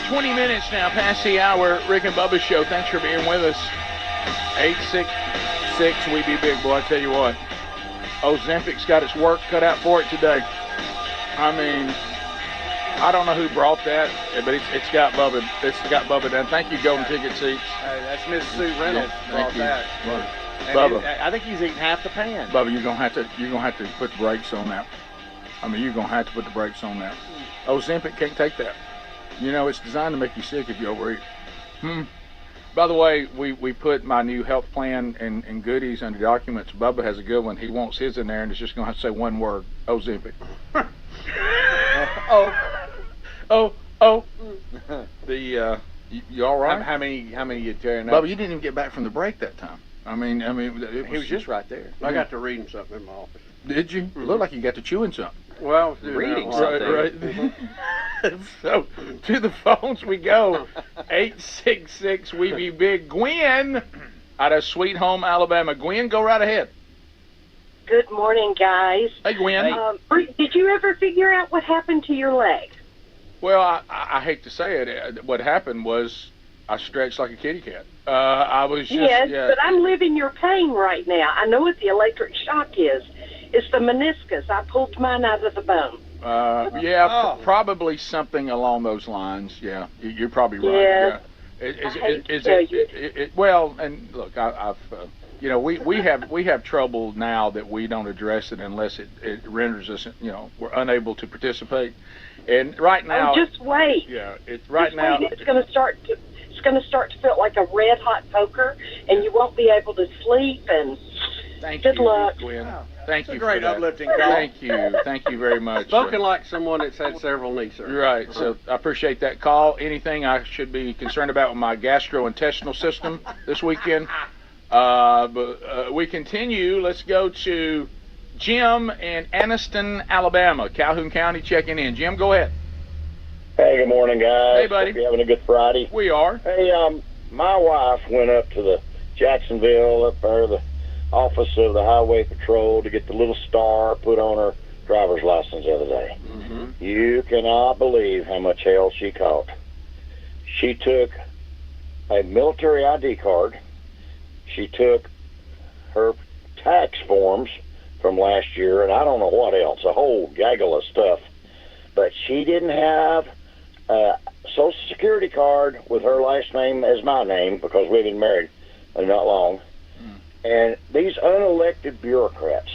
20 minutes now past the hour. Rick and Bubba Show. Thanks for being with us. 866 We Be Big, boy. I tell you what, Ozempic's got its work cut out for it today. I mean, I don't know who brought that, but it's got Bubba. It's got Bubba done. Thank you, Golden Ticket Seats. Hey, that's Miss Sue Reynolds brought that. Bubba. I think he's eating half the pan. Bubba, you're gonna have to put the brakes on that. I mean, you're gonna have to put the brakes on that. Ozempic can't take that. You know, it's designed to make you sick if you overeat. By the way, we put my new health plan and goodies under documents. Bubba has a good one. He wants his in there, and it's just gonna have to say one word: Ozempic. You all right? How many you tearing up? Bubba, you didn't even get back from the break that time. I mean, he was just right there. I got to reading something in my office. Did you? It looked like you got to chewing something. Well, I was doing reading something. Right. So to the phones we go. 866 We Be Big. Gwen out of Sweet Home, Alabama. Gwen, go right ahead. Good morning, guys. Hey, Gwen. Did you ever figure out what happened to your leg? Well, I hate to say it. What happened was I stretched like a kitty cat. I was just... Yes, but I'm living your pain right now. I know what the electric shock is. It's the meniscus. I pulled mine out of the bone. Probably something along those lines. Yeah, you're probably right. Yeah. Well, and look, I've we have trouble now that we don't address it unless it renders us, we're unable to participate. And right now, just wait. Yeah, it's right Just now. wait, it's going to start to feel like a red hot poker, and you won't be able to sleep. And good luck. Gwen. Thank you. a great for that. uplifting call. Thank you very much. Spoken like someone that's had several knee surgeries. Right, so I appreciate that call. Anything I should be concerned about with my gastrointestinal system this weekend? But we continue. Let's go to Jim in Anniston, Alabama. Calhoun County checking in. Jim, go ahead. Hey, good morning, guys. Hey, buddy. Hope you're having a good Friday. We are. Hey, my wife went up to the Jacksonville, up there, the office of the Highway Patrol to get the little star put on her driver's license the other day. Mm-hmm. You cannot believe how much hell she caught. She took a military ID card. She took her tax forms from last year, and I don't know what else, a whole gaggle of stuff. But she didn't have a Social Security card with her last name as my name, because we've been married not long. And these unelected bureaucrats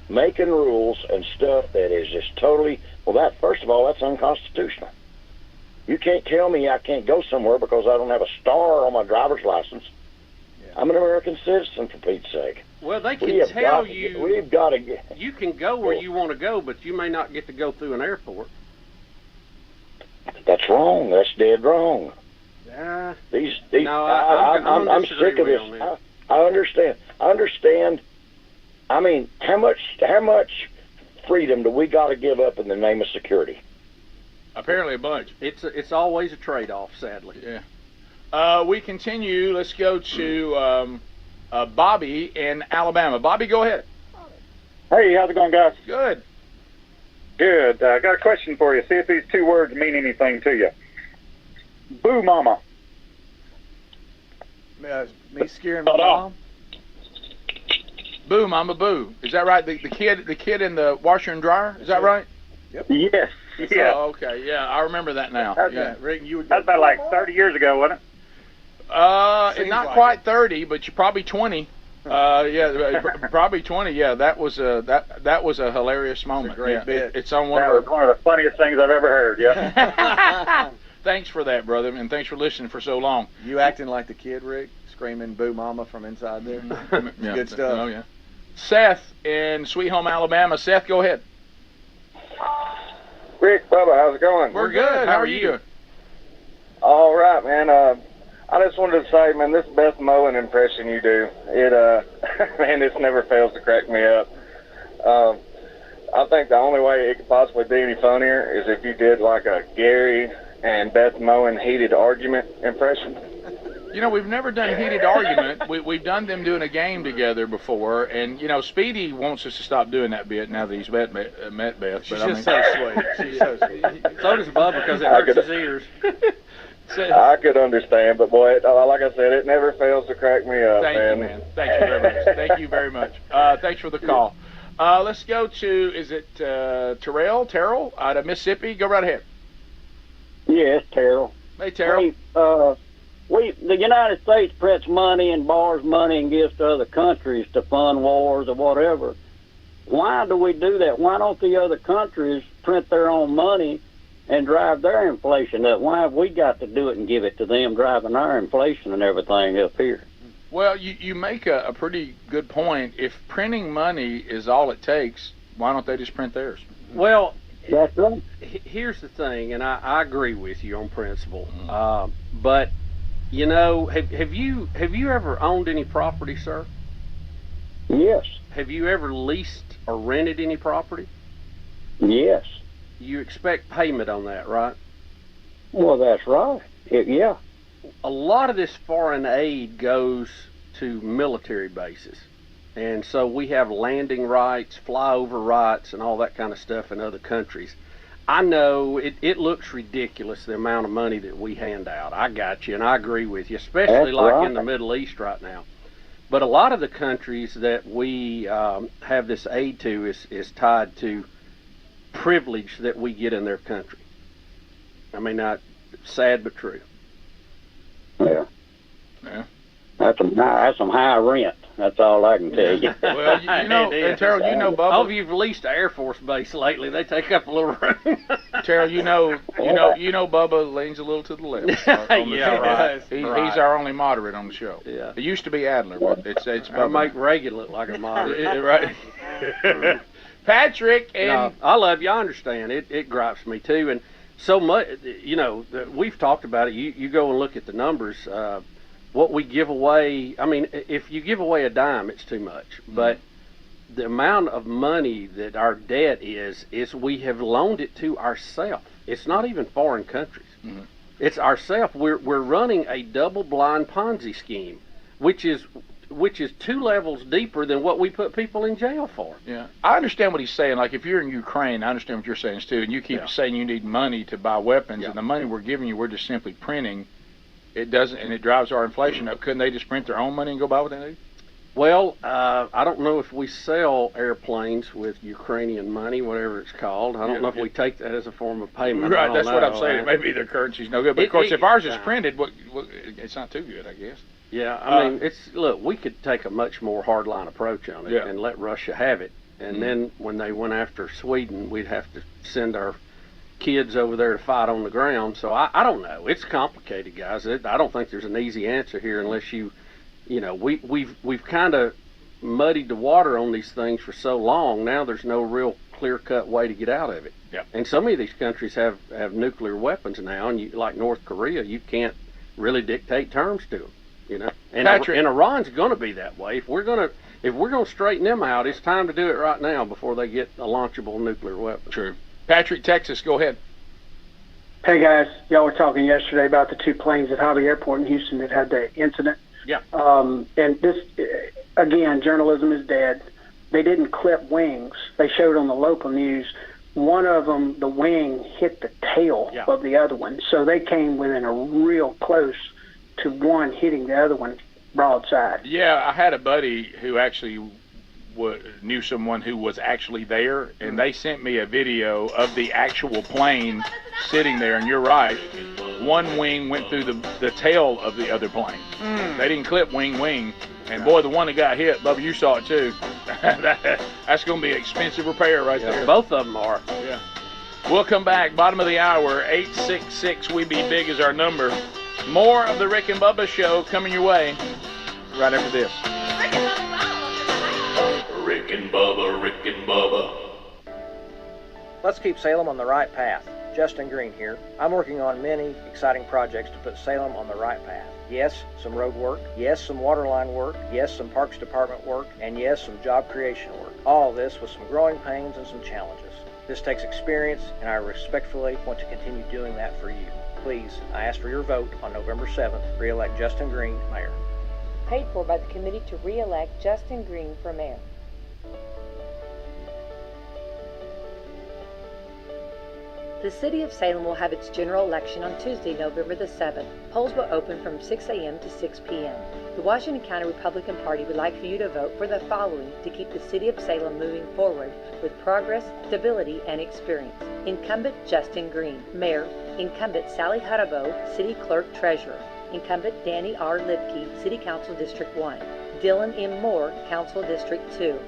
making rules and stuff that is just totally, well, that, first of all, that's unconstitutional. You can't tell me I can't go somewhere because I don't have a star on my driver's license. I'm an American citizen, for Pete's sake. Well, they can tell you we've got to get, you can go where you want to go, but you may not get to go through an airport. That's wrong. That's dead wrong. These no, I'm sick of this. I understand. I mean, how much freedom do we got to give up in the name of security? Apparently a bunch. It's always a trade-off, sadly. Yeah. We continue. Let's go to Bobby in Alabama. Bobby, go ahead. Hey, how's it going, guys? Good. Good. I got a question for you. See if these two words mean anything to you. Boo mama. Me scaring my mom? Boo, mama, boo. Is that right? The kid in the washer and dryer? Is that right? Yep. Yes. Yeah. Oh, okay. Yeah, I remember that now. That's about like 30 years ago, wasn't it? It's not quite 30, but you're probably 20. Probably 20. Yeah, that was a hilarious moment. It's a great bit. It's on one that was one of the funniest things I've ever heard. Yeah. Thanks for that, brother, and thanks for listening for so long. You acting like the kid, Rick, screaming "Boo, Mama" from inside there. Yeah, good stuff. Oh yeah. Seth in Sweet Home, Alabama. Seth, go ahead. Rick, Bubba, how's it going? We're good. How are you? All right, man. I just wanted to say, man, this Beth Mowin impression you do, man, this never fails to crack me up. I think the only way it could possibly be any funnier is if you did like a Gary and Beth Mowin heated argument impression. You know, we've never done heated argument. We've done them doing a game together before, and you know, Speedy wants us to stop doing that bit now that he's met Beth. She's just so sweet. She's so sweet. So does Bubba because it hurts his ears. I could understand, but boy, like I said, it never fails to crack me up. Thank you, man. Thank you very much. Thank you very much. Thanks for the call. Let's go to, is it Terrell out of Mississippi? Go right ahead. Yes, Terrell. Hey, Terrell. The United States prints money and borrows money and gives to other countries to fund wars or whatever. Why do we do that? Why don't the other countries print their own money and drive their inflation up? Why have we got to do it and give it to them, driving our inflation and everything up here? Well, you make a pretty good point. If printing money is all it takes, why don't they just print theirs? Well, that's right. Here's the thing, and I agree with you on principle. But you know, have you ever owned any property, sir? Yes. Have you ever leased or rented any property? Yes. You expect payment on that, right? Well, that's right. Yeah. A lot of this foreign aid goes to military bases. And so we have landing rights, flyover rights, and all that kind of stuff in other countries. I know it looks ridiculous, the amount of money that we hand out. I got you, and I agree with you, especially in the Middle East right now. But a lot of the countries that we have this aid to is tied to privilege that we get in their country. I mean, not sad but true. Yeah. That's some high rent. That's all I can tell you. Well, you know, and Terrell, you know, Bubba. Oh, if you've leased an Air Force base lately, they take up a little room. Terrell, you know, Bubba leans a little to the left. On the show. Right. He's our only moderate on the show. Yeah. It used to be Adler, but it's Bubba. I make Reagan look like a moderate. Right. Patrick and no, I love you. I understand. It gripes me too, and so much. We've talked about it. You go and look at the numbers. What we give away. I mean, if you give away a dime, it's too much. But the amount of money that our debt is we have loaned it to ourselves. It's not even foreign countries. Mm-hmm. It's ourselves. We're running a double-blind Ponzi scheme, which is 2 levels deeper than what we put people in jail for. Yeah, I understand what he's saying. Like if you're in Ukraine, I understand what you're saying too. And you keep saying you need money to buy weapons, and the money we're giving you, we're just simply printing. It doesn't, and it drives our inflation up. Couldn't they just print their own money and go buy what they need? Well, I don't know if we sell airplanes with Ukrainian money, whatever it's called. I don't know if we take that as a form of payment. Right, that's what I'm saying. Maybe their currency's no good. But of course, if ours is printed, it's not too good, I guess. Yeah, I mean, look, we could take a much more hardline approach on it and let Russia have it. And then when they went after Sweden, we'd have to send our kids over there to fight on the ground. So I don't know. It's complicated, guys. I don't think there's an easy answer here unless we've kind of muddied the water on these things for so long. Now there's no real clear-cut way to get out of it. Yeah. And so many of these countries have nuclear weapons now, and like North Korea, you can't really dictate terms to them. And Patrick, and Iran's going to be that way. If we're going to straighten them out, it's time to do it right now before they get a launchable nuclear weapon. True. Patrick, Texas, go ahead. Hey guys, y'all were talking yesterday about the 2 planes at Hobby Airport in Houston that had the incident. Yeah. And this, again, journalism is dead. They didn't clip wings. They showed on the local news. One of them, the wing hit the tail of the other one, so they came within a real close to one hitting the other one broadside. Yeah, I had a buddy who actually knew someone who was actually there, and they sent me a video of the actual plane sitting there, and you're right. One wing went through the tail of the other plane. They didn't clip wing, and boy, the one that got hit, Bubba, you saw it too. That's going to be expensive repair right there. Both of them are. Yeah. We'll come back, bottom of the hour, 866-WE-BE-BIG is our number. More of the Rick and Bubba Show coming your way right after this. Rick and Bubba, Rick and Bubba. Let's keep Salem on the right path. Justin Green here. I'm working on many exciting projects to put Salem on the right path. Yes, some road work. Yes, some water line work. Yes, some Parks Department work. And yes, some job creation work. All this with some growing pains and some challenges. This takes experience, and I respectfully want to continue doing that for you. Please, I ask for your vote on November 7th. Re-elect Justin Green, Mayor. Paid for by the committee to re-elect Justin Green for mayor. The City of Salem will have its general election on Tuesday, November the 7th. Polls will open from 6 a.m. to 6 p.m. The Washington County Republican Party would like for you to vote for the following to keep the City of Salem moving forward with progress, stability, and experience. Incumbent Justin Green, Mayor. Incumbent Sally Hutabo, City Clerk Treasurer. Incumbent Danny R. Lipke, City Council District 1. Dylan M. Moore, Council District 2.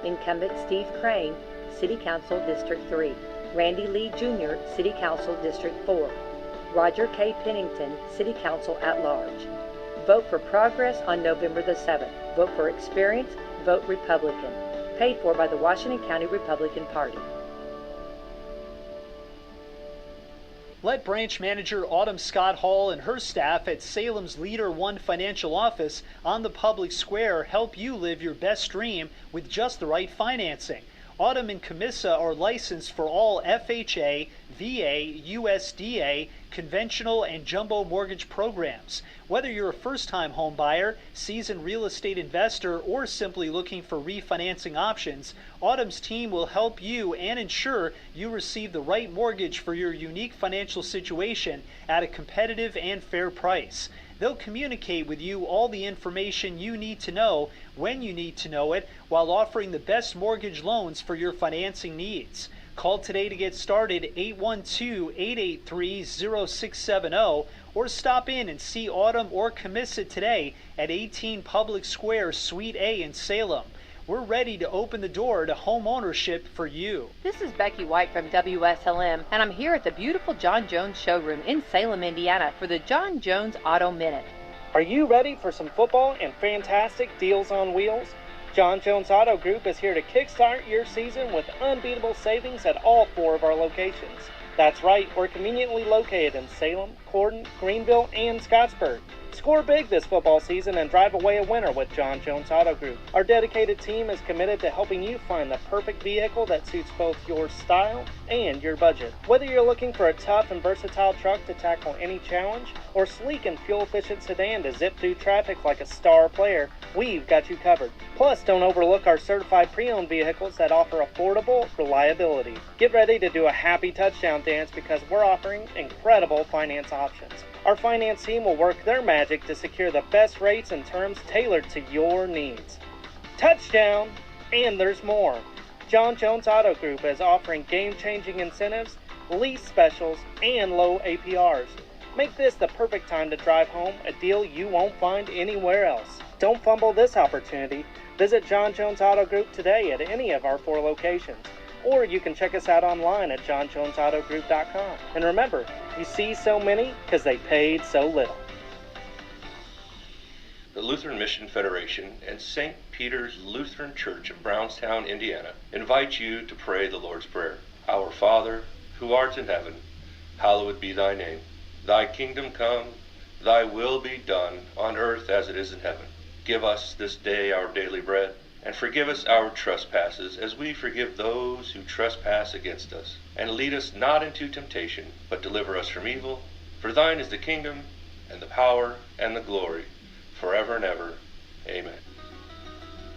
Incumbent Steve Crane, City Council District 3. Randy Lee Jr., City Council District 4. Roger K. Pennington, City Council at Large. Vote for progress on November the 7th. Vote for experience. Vote Republican. Paid for by the Washington County Republican Party. Let Branch Manager Autumn Scott Hall and her staff at Salem's Leader One Financial Office on the public square help you live your best dream with just the right financing. Autumn and Camissa are licensed for all FHA, VA, USDA, conventional, and jumbo mortgage programs. Whether you're a first-time home buyer, seasoned real estate investor, or simply looking for refinancing options, Autumn's team will help you and ensure you receive the right mortgage for your unique financial situation at a competitive and fair price. They'll communicate with you all the information you need to know when you need to know it, while offering the best mortgage loans for your financing needs. Call today to get started, 812-883-0670, or stop in and see Autumn or Camissa today at 18 Public Square, Suite A in Salem. we're ready to open the door to home ownership for you. This is Becky White from Wslm, and I'm here at the beautiful John Jones showroom in Salem, Indiana for the John Jones Auto Minute. Are you ready for some football and fantastic deals on wheels? John Jones Auto Group is here to kickstart your season with unbeatable savings at all 4 of our locations. That's right, we're conveniently located in Salem, Corden, Greenville, and Scottsburg. Score big this football season and drive away a winner with John Jones Auto Group. Our dedicated team is committed to helping you find the perfect vehicle that suits both your style and your budget. Whether you're looking for a tough and versatile truck to tackle any challenge, or sleek and fuel-efficient sedan to zip through traffic like a star player, we've got you covered. Plus, don't overlook our certified pre-owned vehicles that offer affordable reliability. Get ready to do a happy touchdown dance because we're offering incredible finance options. Our finance team will work their magic to secure the best rates and terms tailored to your needs. Touchdown! And there's more. John Jones Auto Group is offering game-changing incentives, lease specials, and low APRs. Make this the perfect time to drive home a deal you won't find anywhere else. Don't fumble this opportunity. Visit John Jones Auto Group today at any of our 4 locations. Or you can check us out online at johnjonesautogroup.com. And remember, you see so many because they paid so little. The Lutheran Mission Federation and St. Peter's Lutheran Church of Brownstown, Indiana, invite you to pray the Lord's Prayer. Our Father, who art in heaven, hallowed be thy name. Thy kingdom come, thy will be done on earth as it is in heaven. Give us this day our daily bread, and forgive us our trespasses as we forgive those who trespass against us. And lead us not into temptation, but deliver us from evil. For thine is the kingdom, and the power, and the glory, forever and ever. Amen.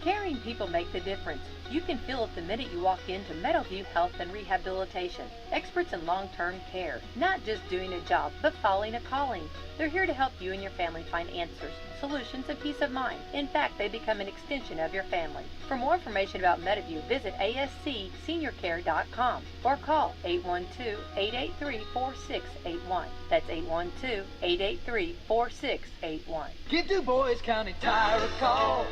Caring people make the difference. You can feel it the minute you walk into Meadowview Health and Rehabilitation. Experts in long-term care. Not just doing a job, but following a calling. They're here to help you and your family find answers, solutions, and peace of mind. In fact, they become an extension of your family. For more information about Meadowview, visit ascseniorcare.com or call 812-883-4681. That's 812-883-4681. Give Du Bois County Tire a call.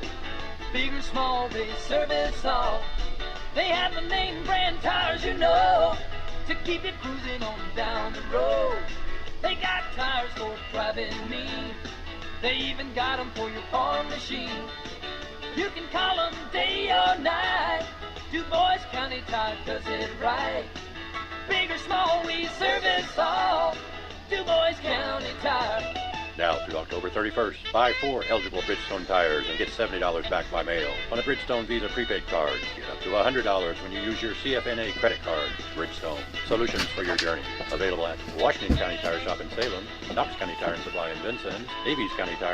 Big or small, they service all. They have the name brand tires you know to keep you cruising on down the road. They got tires for driving mean. They even got them for your farm machine. You can call them day or night. Du Bois County Tire does it right. Big or small, we service all. Du Bois County Tire. Now through October 31st, buy 4 eligible Bridgestone tires and get $70 back by mail on a Bridgestone Visa prepaid card. Get up to $100 when you use your CFNA credit card. Bridgestone, solutions for your journey. Available at Washington County Tire Shop in Salem, Knox County Tire and Supply in Vincennes, Davies County Tire